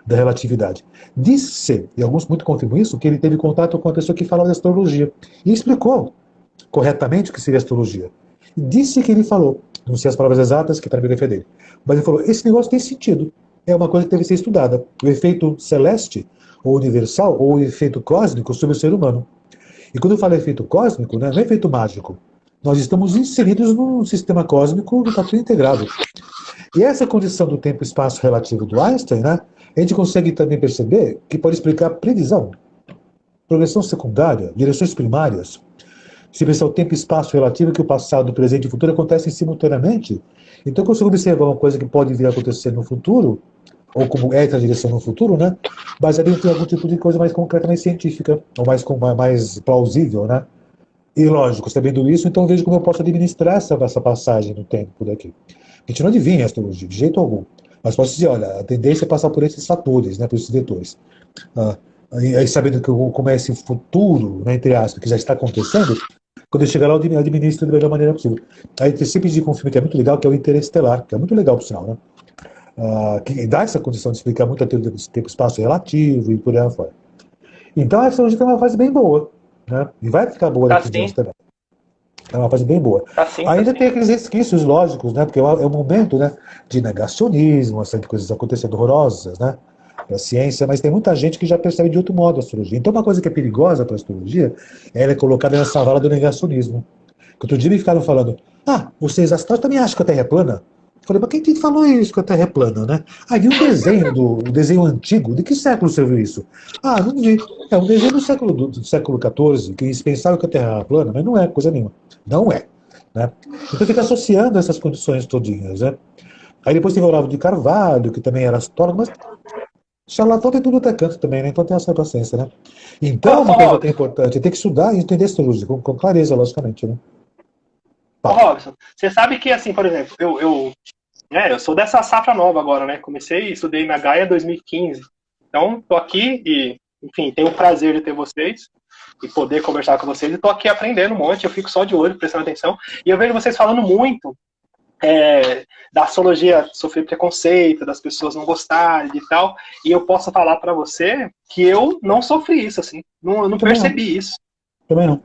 Da relatividade. Disse, e alguns muito confirmam isso, que ele teve contato com uma pessoa que falava de astrologia. E explicou corretamente o que seria astrologia. E disse que ele falou, não sei as palavras exatas, que está na biografia dele, mas ele falou, esse negócio tem sentido. É uma coisa que deve ser estudada. O efeito celeste, ou universal, ou o efeito cósmico sobre o ser humano. E quando eu falo efeito cósmico, né, não é efeito mágico. Nós estamos inseridos num sistema cósmico que está tudo integrado. E essa condição do tempo e espaço relativo do Einstein, né, a gente consegue também perceber que pode explicar previsão, progressão secundária, direções primárias. Se pensar o tempo e espaço relativo que o passado, o presente e o futuro acontecem simultaneamente, então eu consigo observar uma coisa que pode vir a acontecer no futuro, ou como é essa direção no futuro, né, baseado em algum tipo de coisa mais concreta, mais científica, ou mais plausível, né? E lógico, sabendo isso, então vejo como eu posso administrar essa passagem no tempo por aqui. A gente não adivinha a astrologia, de jeito algum. Mas posso dizer, olha, a tendência é passar por esses fatores, né, por esses vetores. Aí sabendo como é esse futuro, né, entre aspas, que já está acontecendo, quando eu chegar lá eu administro da melhor maneira possível. Aí tem sempre de um filme que é muito legal, que é o Interestelar, que é muito legal, por sinal, né? Que dá essa condição de explicar muito a teoria do tempo-espaço relativo e por aí fora. Então a astrologia tem uma fase bem boa. Né? E vai ficar boa daqui a diante também. É uma fase bem boa. Ainda tem aqueles resquícios lógicos, né? Porque é um momento, né, de negacionismo, assim, de coisas acontecendo horrorosas, né? Para a ciência, mas tem muita gente que já percebe de outro modo a astrologia. Então, uma coisa que é perigosa para a astrologia é ela é colocada nessa vala do negacionismo. Que outro dia me ficaram falando: vocês astrónomos também acham que a Terra é plana? Eu falei, mas quem te falou isso, que a Terra é plana, né? Vi um desenho, um desenho antigo. De que século você viu isso? Não vi. É um desenho do século XIV, que eles pensavam que a Terra era plana, mas não é coisa nenhuma. Não é. Né? Então fica associando essas condições todinhas, né? Aí depois teve o Olavo de Carvalho, que também era astrólogo, mas charlatão tem tudo até canto também, né? Então tem essa paciência, né? Então, uma coisa que é importante, tem que estudar e entender astrologia, com clareza, logicamente, né? Robson, você sabe que, assim, por exemplo, eu sou dessa safra nova agora, né? Comecei e estudei na Gaia em 2015. Então, tô aqui e, enfim, tenho o prazer de ter vocês e poder conversar com vocês. E tô aqui aprendendo um monte, eu fico só de olho, prestando atenção. E eu vejo vocês falando muito da astrologia sofrer preconceito, das pessoas não gostarem e tal. E eu posso falar para você que eu não sofri isso, assim. Não percebi isso. Também não.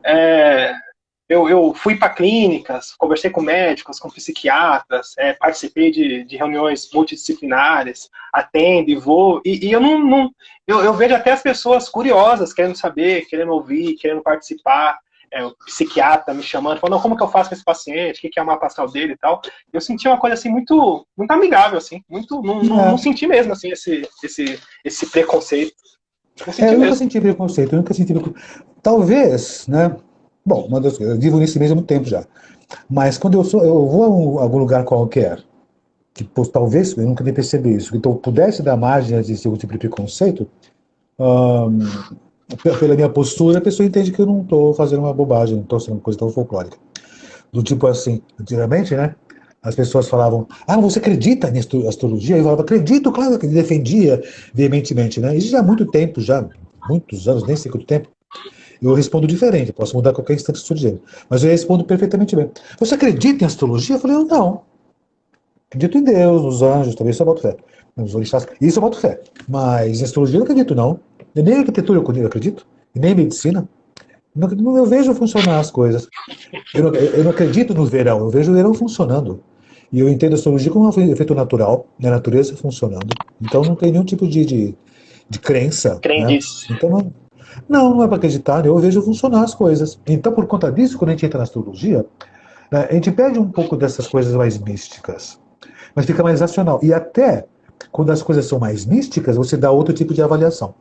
Eu fui para clínicas, conversei com médicos, com psiquiatras, participei de reuniões multidisciplinares, atendo e vou, e eu vejo até as pessoas curiosas, querendo saber, querendo ouvir, querendo participar, o psiquiatra me chamando, falando, como que eu faço com esse paciente, o que é o mapa astral dele e tal. Eu senti uma coisa assim muito, muito amigável, assim, não senti mesmo assim, esse preconceito. Eu nunca senti preconceito, Talvez, né? Bom, eu vivo nesse mesmo tempo já. Mas quando eu vou a algum lugar qualquer, que talvez eu nunca nem percebi isso, que eu pudesse dar margem a esse tipo de preconceito, pela minha postura, a pessoa entende que eu não estou fazendo uma bobagem, não estou sendo uma coisa tão folclórica. Do tipo assim, antigamente, né? As pessoas falavam, você acredita em astrologia? Eu falava, acredito, claro, que defendia veementemente, né? Isso já há muito tempo, muitos anos, nem sei quanto tempo. Eu respondo diferente, posso mudar a qualquer instante surgindo. Mas eu respondo perfeitamente bem. Você acredita em astrologia? Eu falei, não. Acredito em Deus, nos anjos, também isso eu boto fé. Nos orixás, isso eu boto fé. Mas em astrologia eu não acredito, não. Nem em arquitetura eu acredito. E nem em medicina. Eu vejo funcionar as coisas. Eu não acredito no verão, eu vejo o verão funcionando. E eu entendo a astrologia como um efeito natural, na natureza funcionando. Então não tem nenhum tipo de crença. Crendice. Né? Então não é para acreditar, eu vejo funcionar as coisas. Então, por conta disso, quando a gente entra na astrologia, né, a gente perde um pouco dessas coisas mais místicas, mas fica mais racional. E até quando as coisas são mais místicas, você dá outro tipo de avaliação.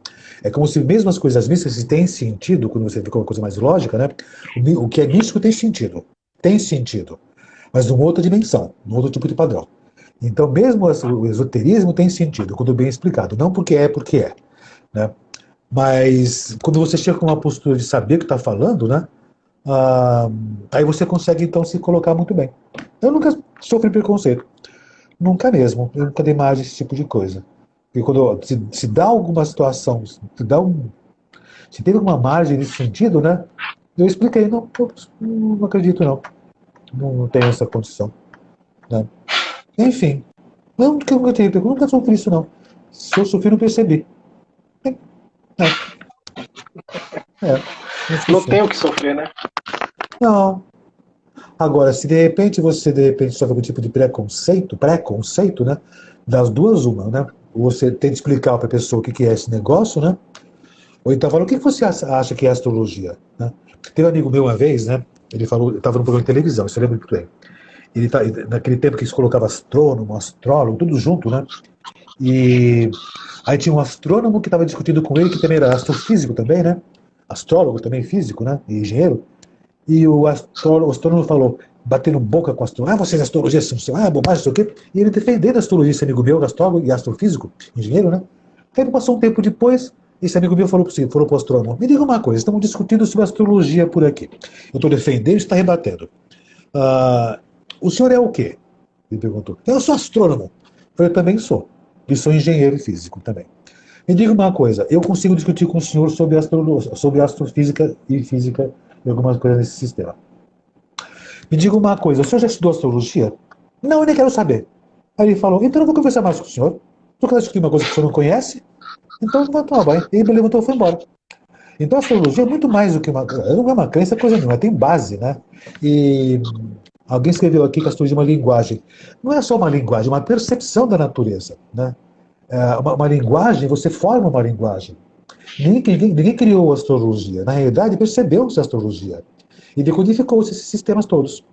É como se mesmo as coisas místicas têm sentido, quando você vê uma coisa mais lógica, né? O que é místico tem sentido, mas numa outra dimensão, num outro tipo de padrão. Então, mesmo o esoterismo tem sentido, quando bem explicado, não porque é, né? Mas quando você chega com uma postura de saber o que está falando, né? Aí você consegue então se colocar muito bem. Eu nunca sofri preconceito, nunca mesmo, eu nunca dei mais esse tipo de coisa. E quando se dá alguma situação, se teve alguma margem nesse sentido, né? Eu expliquei, não, eu não acredito não tenho essa condição, né? Enfim, não que eu nunca sofri isso não. Se eu sofri, não percebi. É, não Não sofri. tem o que sofrer, né? Não. Agora, se de repente você sofre algum tipo de preconceito, né? Das duas, uma, né? Você tem que explicar para a pessoa o que é esse negócio, né? Ou então fala, o que você acha que é astrologia? Né? Teve um amigo meu uma vez, né? Ele falou, estava num programa de televisão, isso eu lembro muito bem. Naquele tempo que se colocava astrônomo, astrólogo, tudo junto, né? E aí tinha um astrônomo que estava discutindo com ele, que também era astrofísico também, né? Astrólogo também, físico, né? E engenheiro. E o astrônomo falou, batendo boca com o astrônomo, vocês astrologia são, bobagem, sei o quê. E ele defendendo a astrologia, esse amigo meu, astrólogo e astrofísico, engenheiro, né? Aí passou um tempo depois, esse amigo meu falou para o astrônomo, me diga uma coisa, estamos discutindo sobre astrologia por aqui. Eu estou defendendo e está rebatendo. O senhor é o quê? Ele perguntou. Eu sou astrônomo. Eu falei, eu também sou. E sou engenheiro físico também. Me diga uma coisa, eu consigo discutir com o senhor sobre astrofísica e física e algumas coisas nesse sistema. Me diga uma coisa, o senhor já estudou astrologia? Não, eu nem quero saber. Aí ele falou, então eu vou conversar mais com o senhor. O senhor quer discutir uma coisa que o senhor não conhece? Então vai tomar banho. E ele levantou e foi embora. Então a astrologia é muito mais do que não é uma crença, é coisa nenhuma, tem base, né? E alguém escreveu aqui que a astrologia é uma linguagem. Não é só uma linguagem, é uma percepção da natureza, né? Uma linguagem, você forma uma linguagem. Ninguém criou a astrologia. Na realidade, percebeu-se a astrologia. E decodificou-se esses sistemas todos.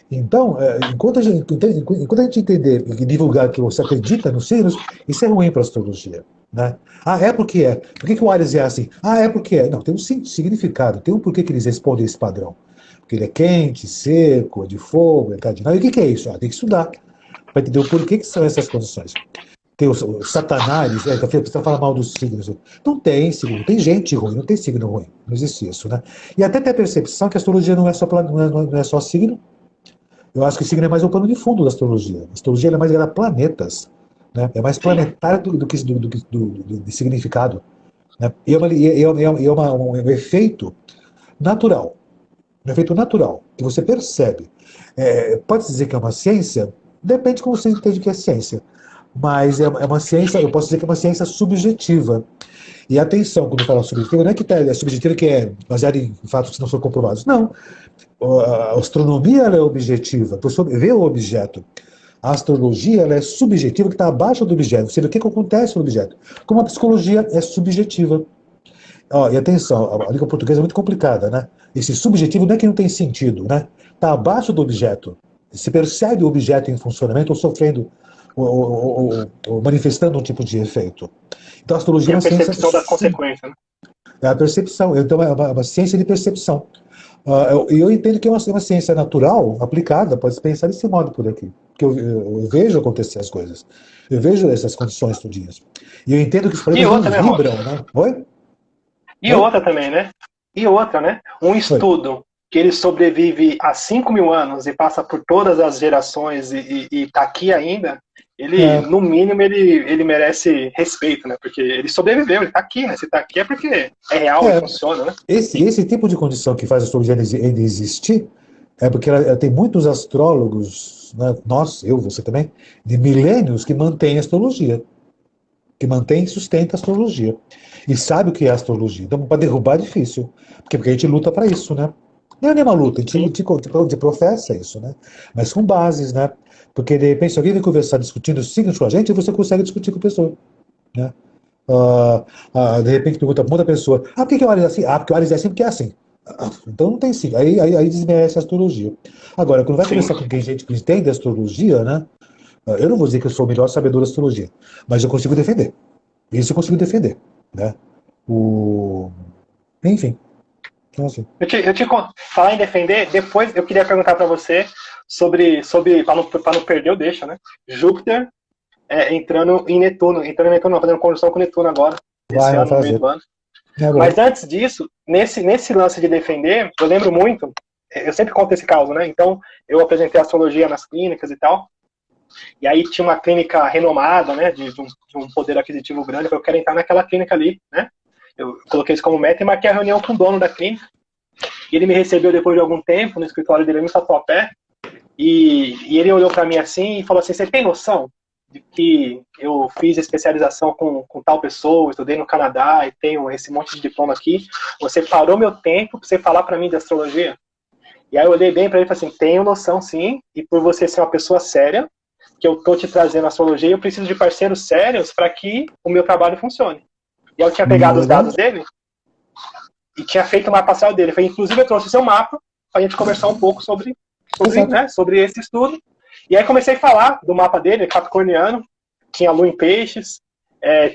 Então, enquanto a gente entender e divulgar que você acredita nos signos, isso é ruim para a astrologia. Né? É porque é. Por que o Áries é assim? É porque é. Não, tem um significado, tem um porquê que eles respondem esse padrão. Porque ele é quente, seco, é de fogo, é cardinal. E o que é isso? Tem que estudar para entender o porquê que são essas condições. Tem os Satanás, precisa falar mal dos signos. Não tem signo, tem gente ruim, não tem signo ruim. Não existe isso, né? E até tem a percepção que a astrologia não é só signo. Eu acho que o signo é mais o plano de fundo da astrologia. A astrologia é mais ligada a planetas. Né? É mais planetário do que de significado. Né? E é um efeito natural. Um efeito natural, que você percebe. Pode dizer que é uma ciência? Depende de como você entende que é ciência. Mas é uma ciência, eu posso dizer que é uma ciência subjetiva. E atenção, quando eu falo subjetiva, não é que é subjetiva que é baseada em fatos que não são comprovados. Não. A astronomia ela é objetiva, a pessoa vê o objeto. A astrologia ela é subjetiva, que está abaixo do objeto. Você vê o que acontece no objeto. Como a psicologia é subjetiva. E atenção, a língua portuguesa é muito complicada, né? Esse subjetivo não é que não tem sentido, né? Está abaixo do objeto. Se percebe o objeto em funcionamento ou sofrendo ou manifestando um tipo de efeito. Então a astrologia é uma ciência... a percepção da consequência, né? É a percepção, então é uma ciência de percepção. Eu entendo que é uma ciência natural, aplicada, pode pensar desse modo por aqui. Porque eu vejo acontecer as coisas. Eu vejo essas condições todinhas. E eu entendo que os planetas não vibram, né? Oi? Outra também, né? Um estudo que ele sobrevive a 5.000 anos e passa por todas as gerações e está aqui ainda, no mínimo, ele merece respeito, né? Porque ele sobreviveu, ele está aqui, né? Se está aqui é porque é real e funciona, né? Esse tipo de condição que faz a astrologia ainda existir é porque ela tem muitos astrólogos, né? Você também, de milênios que mantêm a astrologia. Que mantém e sustenta a astrologia. E sabe o que é a astrologia. Então, para derrubar é difícil. Porque a gente luta para isso, né? Não é nem uma luta, a gente professa isso, né? Mas com bases, né? Porque, de repente, se alguém vem conversar discutindo signos com a gente, você consegue discutir com a pessoa, né? De repente, pergunta para outra pessoa, por que o Ares é assim? Porque o Ares é assim porque é assim. Então não tem signo. Aí desmerece a astrologia. Agora, quando vai conversar com gente que entende a astrologia, né? Eu não vou dizer que eu sou o melhor sabedor da astrologia, mas eu consigo defender. Isso eu consigo defender, né? O... Enfim, então assim. Falar em defender, depois eu queria perguntar para você sobre para não perder o deixa, né? Júpiter entrando em Netuno, não, fazendo conjunção com Netuno agora, esse Vai ano, no meio fazer. do ano. É bom. Mas antes disso, nesse lance de defender, eu lembro muito, eu sempre conto esse caso, né? Então, eu apresentei astrologia nas clínicas e tal, e aí tinha uma clínica renomada, né, de um poder aquisitivo grande, eu falei, eu quero entrar naquela clínica ali, né? Eu coloquei isso como meta e marquei a reunião com o dono da clínica. E ele me recebeu depois de algum tempo no escritório dele no Tatuapé, e ele olhou para mim assim e falou assim, você tem noção de que eu fiz especialização com tal pessoa, estudei no Canadá e tenho esse monte de diploma aqui, você parou meu tempo para você falar para mim de astrologia? E aí eu olhei bem para ele e falei assim, tenho noção sim, e por você ser uma pessoa séria, que eu tô te trazendo astrologia, eu preciso de parceiros sérios para que o meu trabalho funcione. E eu tinha pegado os dados dele e tinha feito o mapa astral dele. Inclusive, eu trouxe seu mapa para a gente conversar um pouco sobre esse estudo. E aí comecei a falar do mapa dele, capricorniano, tinha lua em peixes,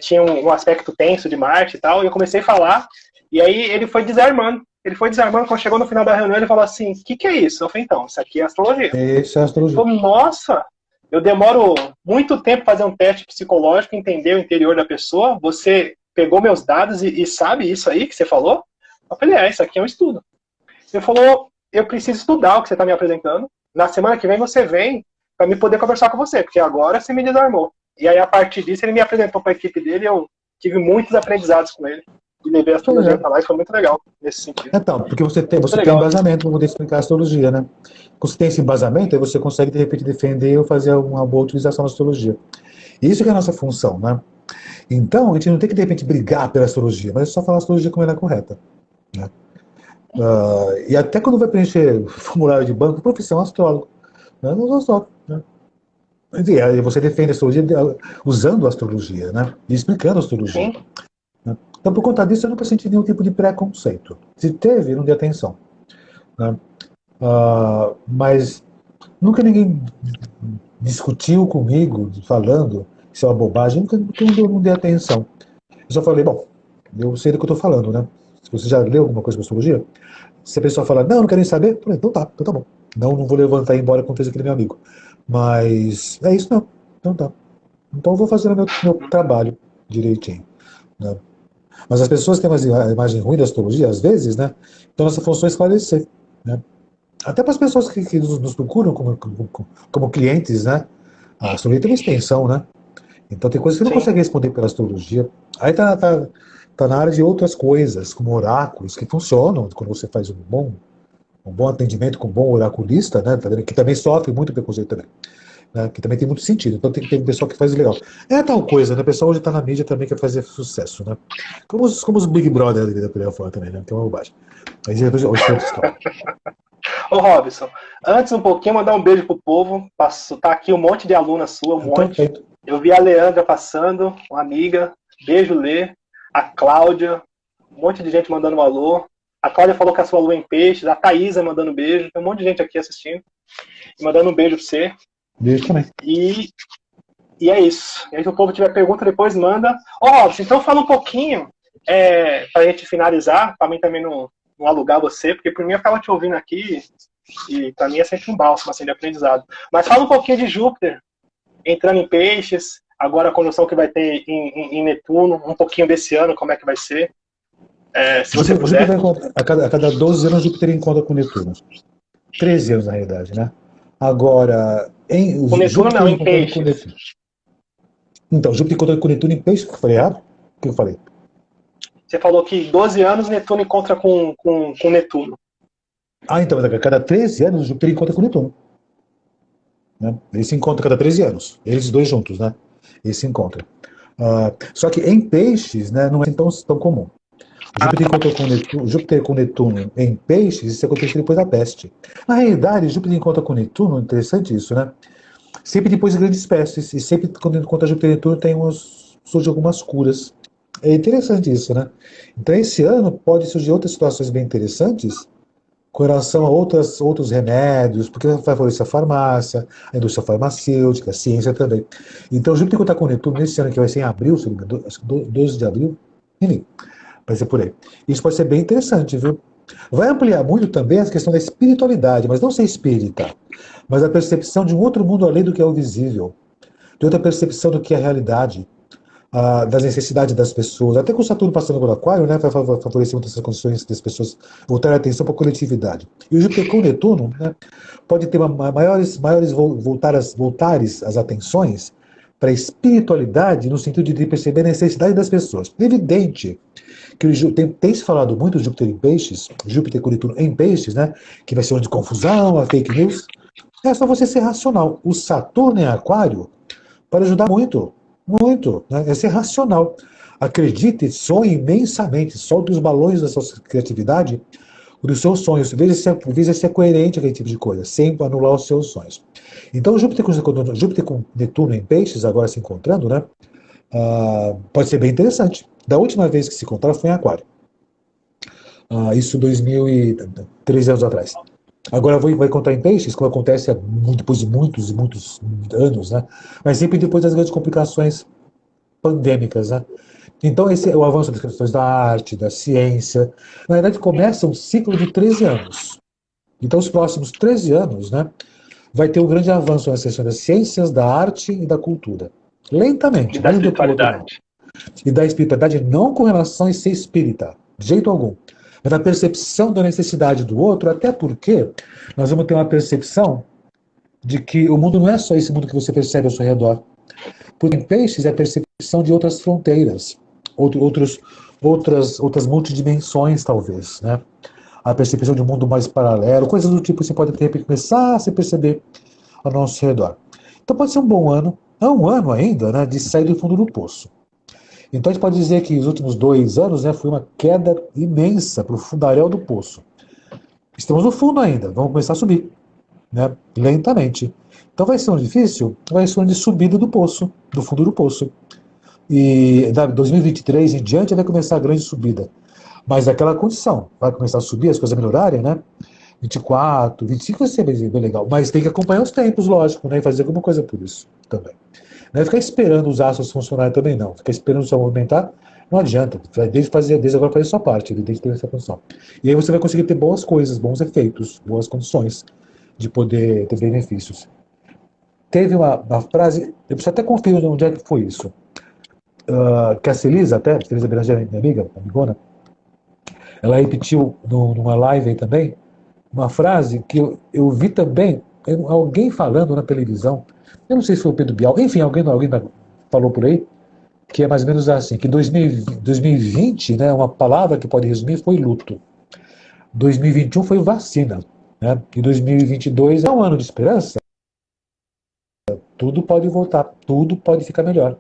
tinha um aspecto tenso de Marte e tal, e eu comecei a falar, e aí ele foi desarmando. Quando chegou no final da reunião, ele falou assim, o que é isso? Eu falei, então, isso aqui é astrologia. Isso é astrologia. Eu falei, nossa, eu demoro muito tempo para fazer um teste psicológico, entender o interior da pessoa, você pegou meus dados e sabe isso aí que você falou? Eu falei, isso aqui é um estudo. Ele falou, eu preciso estudar o que você está me apresentando. Na semana que vem você vem para me poder conversar com você, porque agora você me desarmou. E aí, a partir disso, ele me apresentou para a equipe dele e eu tive muitos aprendizados com ele. E levei a astrologia para lá e foi muito legal nesse sentido. Então, porque você tem embasamento para poder explicar a astrologia, né? Quando você tem esse embasamento, aí você consegue, de repente, defender ou fazer uma boa utilização da astrologia. Isso que é a nossa função, né? Então, a gente não tem que, de repente, brigar pela astrologia, mas é só falar a astrologia como ela é correta. Né? E até quando vai preencher formulário de banco, profissão astrólogo. Né? Não só. Né? Aí você defende a astrologia usando a astrologia, né? E explicando a astrologia. Né? Então, por conta disso, eu nunca senti nenhum tipo de preconceito. Se teve, não dei atenção. Né? Mas nunca ninguém discutiu comigo, falando que isso é uma bobagem, nunca não dei atenção. Eu só falei, bom, eu sei do que eu estou falando, né? Se você já leu alguma coisa sobre astrologia, se a pessoa fala, não quero nem saber, eu falei, então tá bom. Não vou levantar e ir embora como fez aquele meu amigo. Mas é isso não. Então tá. Então eu vou fazer o meu trabalho direitinho. Né? Mas as pessoas têm uma imagem ruim da astrologia, às vezes, né? Então nossa função é esclarecer. Né? Até para as pessoas que nos procuram como clientes, né? A astrologia tem uma extensão, né? Então tem coisas que não consegue responder pela astrologia. Aí tá na área de outras coisas, como oráculos, que funcionam quando você faz um bom atendimento com um bom oraculista, né? Que também sofre muito preconceito também. Né, que também tem muito sentido. Então tem que ter um pessoal que faz legal. É tal coisa, né? O pessoal hoje está na mídia também quer fazer sucesso, né? Como os Big Brother da vida fora também, né? Que é uma bobagem. Mas hoje Ô Robson, antes um pouquinho, mandar um beijo pro povo. Tá aqui um monte de aluna sua, um monte. Eu vi a Leandra passando, uma amiga. Beijo, Lê. A Cláudia, um monte de gente mandando um alô. A Cláudia falou que a sua lua é em peixes. A Thaísa mandando beijo. Tem um monte de gente aqui assistindo. E mandando um beijo pra você. Beijo também. E é isso. E aí, se o povo tiver pergunta, depois manda. Ô, Robson, então fala um pouquinho, pra gente finalizar, pra mim também não alugar você, porque por mim eu ficava te ouvindo aqui, e pra mim é sempre um bálsamo, assim, de aprendizado. Mas fala um pouquinho de Júpiter, entrando em peixes, agora a conjunção que vai ter em Netuno, um pouquinho desse ano, como é que vai ser, se você puder. A cada 12 anos Júpiter encontra com Netuno. 13 anos, na realidade, né? Agora, com Netuno não, em peixes. Então, Júpiter encontra com Netuno em peixes, que eu falei errado? O que eu falei? Você falou que 12 anos Netuno encontra com Netuno. Então, a cada 13 anos Júpiter encontra com Netuno. Né? Eles se encontram a cada 13 anos. Eles dois juntos, né? Eles se encontram. Só que em peixes, né, não é tão comum. Júpiter com Netuno em peixes, isso acontece depois da peste. Na realidade, Júpiter encontra com Netuno, interessante isso, né? Sempre depois de grandes pestes, e sempre quando encontra Júpiter e Netuno surgem algumas curas. É interessante isso, né? Então esse ano pode surgir outras situações bem interessantes, com relação a outros remédios, porque vai favorecer a farmácia, a indústria farmacêutica, a ciência também. Então, Júpiter está com Netuno nesse ano, que vai ser em abril, se não me engano, acho que 12 de abril, enfim, vai ser por aí. Isso pode ser bem interessante, viu? Vai ampliar muito também a questão da espiritualidade, mas não ser espírita, mas a percepção de um outro mundo além do que é o visível, de outra percepção do que é a realidade, das necessidades das pessoas. Até com o Saturno passando por Aquário, né, vai favorecer muitas essas condições das pessoas voltarem a atenção para a coletividade. E o Júpiter com Netuno, né, pode ter maiores voltares as atenções para a espiritualidade no sentido de perceber a necessidade das pessoas. É evidente que tem se falado muito do Júpiter em Peixes, Júpiter com Netuno em Peixes, né, que vai ser onde confusão, a fake news. É só você ser racional. O Saturno em Aquário pode ajudar muito, muito, né? É ser racional. Acredite, sonhe imensamente, solte os balões da sua criatividade, dos seus sonhos. Veja se é coerente aquele tipo de coisa, sem anular os seus sonhos. Então, Júpiter com Netuno em Peixes, agora se encontrando, né? Pode ser bem interessante. Da última vez que se encontraram foi em Aquário. Isso 2013 anos atrás. Agora vai contar em Peixes, como acontece depois de muitos e muitos anos, né? Mas sempre depois das grandes complicações pandêmicas, né? Então, esse é o avanço das questões da arte, da ciência. Na verdade, começa um ciclo de 13 anos. Então, os próximos 13 anos, né, vai ter um grande avanço na questão das ciências, da arte e da cultura. Lentamente. E da espiritualidade. E da espiritualidade não com relação a ser espírita, de jeito algum. Mas da percepção da necessidade do outro, até porque nós vamos ter uma percepção de que o mundo não é só esse mundo que você percebe ao seu redor. Porque em Peixes é a percepção de outras fronteiras, outras multidimensões, talvez, né? A percepção de um mundo mais paralelo, coisas do tipo que você pode de repente começar a se perceber ao nosso redor. Então pode ser um bom ano, é um ano ainda, né, de sair do fundo do poço. Então a gente pode dizer que os últimos 2 anos, né, foi uma queda imensa para o fundaréu do poço. Estamos no fundo ainda, vamos começar a subir, né, lentamente. Então vai ser um difícil, vai ser um de subida do poço, do fundo do poço. E da 2023 em diante vai começar a grande subida. Mas aquela condição, vai começar a subir, as coisas melhorarem, né? 24, 25 vai ser bem legal. Mas tem que acompanhar os tempos, lógico, né? E fazer alguma coisa por isso também. Não é ficar esperando os astros funcionarem também, não. Ficar esperando só movimentar, não adianta. Desde agora fazer a sua parte, desde ter essa condição. E aí você vai conseguir ter boas coisas, bons efeitos, boas condições de poder ter benefícios. Teve uma frase, eu preciso até conferir onde é que foi isso. Que a Celisa Beranger, minha amiga, amigona, ela repetiu numa live aí também, uma frase que eu vi também, alguém falando na televisão, eu não sei se foi o Pedro Bial, enfim, alguém falou por aí, que é mais ou menos assim, que 2020, né, uma palavra que pode resumir, foi luto. 2021 foi vacina, né, e 2022 é um ano de esperança. Tudo pode voltar, tudo pode ficar melhor,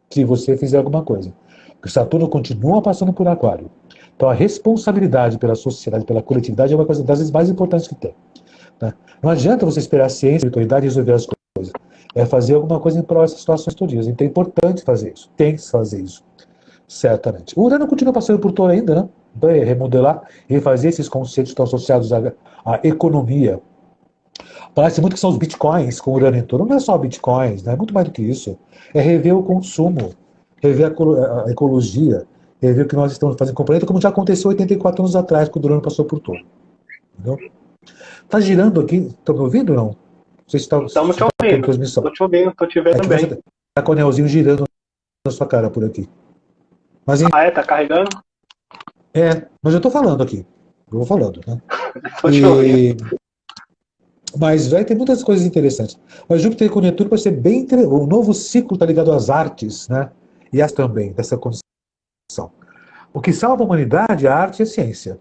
se você fizer alguma coisa. Porque Saturno continua passando por Aquário. Então a responsabilidade pela sociedade, pela coletividade é uma coisa das mais importantes que tem. Né? Não adianta você esperar a ciência, a espiritualidade resolver as coisas. É fazer alguma coisa em prol dessas situações todas. Então é importante fazer isso. Tem que fazer isso. Certamente. O Urano continua passando por Touro ainda, né? Então é remodelar, refazer esses conceitos que estão associados à economia. Parece muito que são os bitcoins com o Urano em Touro. Não é só bitcoins, né? É muito mais do que isso. É rever o consumo, rever a ecologia, rever o que nós estamos fazendo com o planeta, como já aconteceu 84 anos atrás, quando o Urano passou por Touro. Entendeu? Tá girando aqui, estão me ouvindo ou não? Vocês estão Estamos te ouvindo. Estou te ouvindo, estou te vendo bem. Tá com o anelzinho girando na sua cara por aqui. Mas, tá carregando? Mas eu tô falando aqui. Eu vou falando, né? Estou te ouvindo. Mas vai ter muitas coisas interessantes. Mas Júpiter com Netuno vai ser bem interessante. O novo ciclo está ligado às artes, né? E as também, dessa condição. O que salva a humanidade é a arte e a ciência.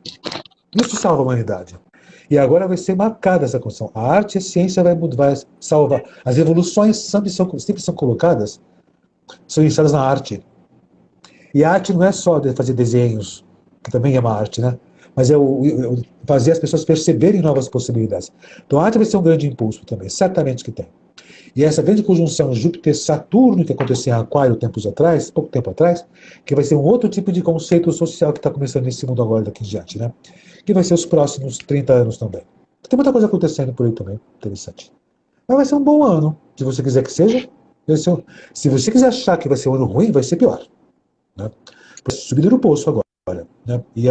Isso salva a humanidade. E agora vai ser marcada essa condição. A arte e a ciência vai salvar. As evoluções sempre são colocadas, são iniciadas na arte. E a arte não é só de fazer desenhos, que também é uma arte, né? Mas é fazer as pessoas perceberem novas possibilidades. Então a arte vai ser um grande impulso também, certamente que tem. E essa grande conjunção Júpiter-Saturno que aconteceu em Aquário tempos atrás, pouco tempo atrás, que vai ser um outro tipo de conceito social que está começando nesse mundo agora daqui em diante, né? Que vai ser os próximos 30 anos também. Tem muita coisa acontecendo por aí também, interessante. Mas vai ser um bom ano, se você quiser que seja. Se você quiser achar que vai ser um ano ruim, vai ser pior. Né? Subida no poço agora. Né? E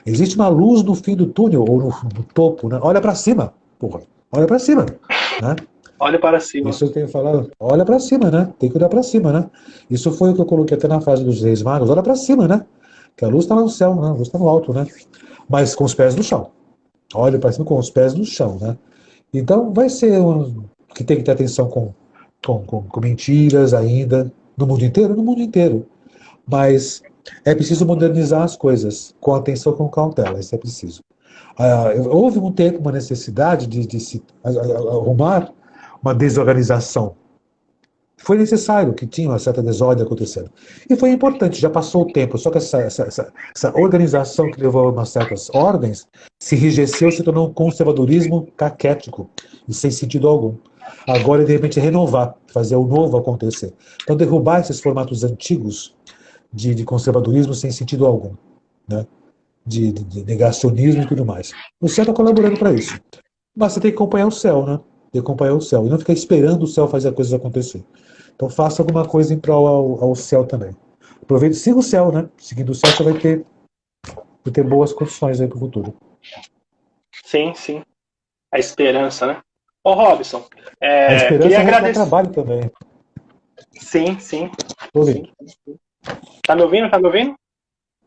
existe uma luz no fim do túnel, ou no topo. Né? Olha para cima, porra. Olha para cima. Né? Olha para cima. Isso eu tenho falado. Olha para cima, né? Tem que olhar para cima, né? Isso foi o que eu coloquei até na frase dos Reis Magos. Olha para cima, né? Que a luz está lá no céu, né? A luz está no alto, né? Mas com os pés no chão. Olha para cima com os pés no chão, né? Então vai ser que tem que ter atenção com mentiras ainda, no mundo inteiro? No mundo inteiro. Mas é preciso modernizar as coisas, com atenção, com cautela, isso é preciso. Houve um tempo uma necessidade de se arrumar uma desorganização. Foi necessário que tinha uma certa desordem acontecendo. E foi importante, já passou o tempo, só que essa organização que levou a umas certas ordens se enrijeceu, se tornou um conservadorismo caquético e sem sentido algum. Agora, de repente, renovar, fazer o novo acontecer. Então, derrubar esses formatos antigos de conservadorismo sem sentido algum, né? De negacionismo e tudo mais. O céu está colaborando para isso. Mas você tem que acompanhar o céu, né? Tem que acompanhar o céu. E não ficar esperando o céu fazer as coisas acontecer. Então faça alguma coisa em prol ao céu também. Aproveite, siga o céu, né? Seguindo o céu, você vai ter boas condições aí para o futuro. Sim, sim. A esperança, né? Ô, Robson, A esperança queria é agradecer. trabalho também. Sim, sim. Tô ouvindo. Sim. Tá me ouvindo? Tá me ouvindo?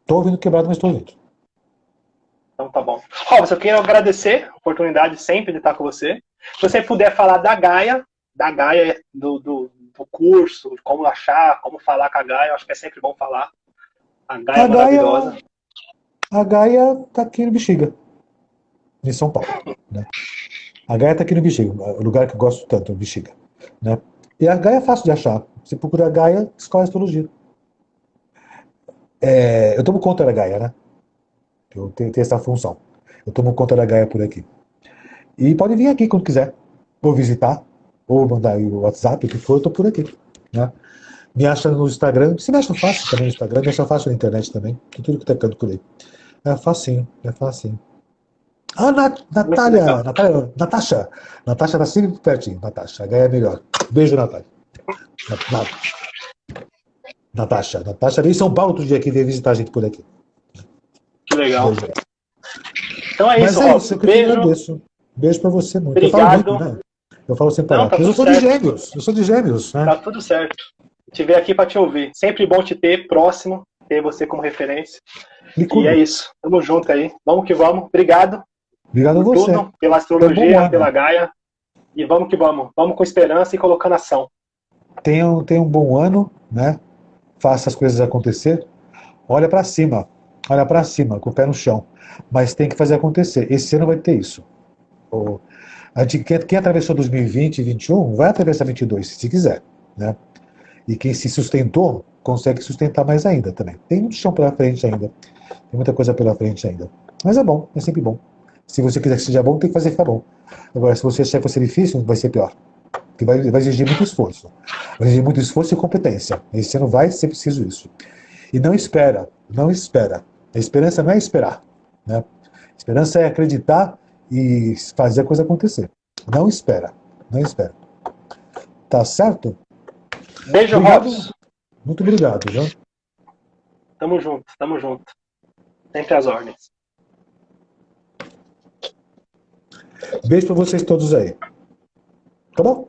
Tô ouvindo quebrado, mas tô ouvindo. Então tá bom. Robson, eu quero agradecer a oportunidade sempre de estar com você. Se você puder falar da Gaia, do curso, de como achar, como falar com a Gaia, eu acho que é sempre bom falar. A Gaia é maravilhosa. A Gaia tá aqui no Bexiga, em São Paulo. Né? A Gaia tá aqui no Bexiga, o lugar que eu gosto tanto, o Bexiga. Né? E a Gaia é fácil de achar. Se procurar Gaia, escola astrologia. Eu tomo conta da Gaia, né? Eu tenho essa função. Eu tomo conta da Gaia por aqui. E pode vir aqui quando quiser. Ou visitar, ou mandar aí o WhatsApp, o que for, eu tô por aqui. Né? Me acha no Instagram. Se me acha fácil também no Instagram, me acha fácil na internet também. Tem tudo que tá canto por aí. É facinho, é facinho. Ah, Natasha. Natasha tá sempre pertinho, Natasha. A Gaia é melhor. Beijo, Natália. Natasha. Natasha veio em São Paulo outro dia aqui, veio visitar a gente por aqui. Que legal. Beijo. Então é isso, Robson. Eu que te agradeço. Beijo pra você muito. Obrigado. Eu falo muito, né? Eu falo sem parar. Não, tá Mas eu sou certo. de Gêmeos. Eu sou de Gêmeos, né? Tá tudo certo. Te ver aqui para te ouvir. Sempre bom te ter próximo, ter você como referência. E é isso. Tamo junto aí. Vamos que vamos. Obrigado. Obrigado a por você. Tudo, pela astrologia, pela Gaia. E vamos que vamos. Vamos com esperança e colocando ação. Tenha um bom ano, né? Faça as coisas acontecer. Olha para cima. Olha para cima, com o pé no chão. Mas tem que fazer acontecer. Esse ano vai ter isso. Quem atravessou 2020 e 2021 vai atravessar 22, se quiser, né? E quem se sustentou consegue sustentar mais ainda também. Tem muito chão pela frente ainda. Tem muita coisa pela frente ainda. Mas é bom, é sempre bom. Se você quiser que seja bom, tem que fazer ficar bom. Agora, se você achar que vai ser difícil, vai ser pior. Porque vai exigir muito esforço. Vai exigir muito esforço e competência. Esse ano vai ser preciso isso. E não espera. A esperança não é esperar. Né? A esperança é acreditar e fazer a coisa acontecer. Não espera. Tá certo? Beijo, Robson. Muito obrigado, João. Tamo junto. Sempre às ordens. Beijo pra vocês todos aí. Tá bom?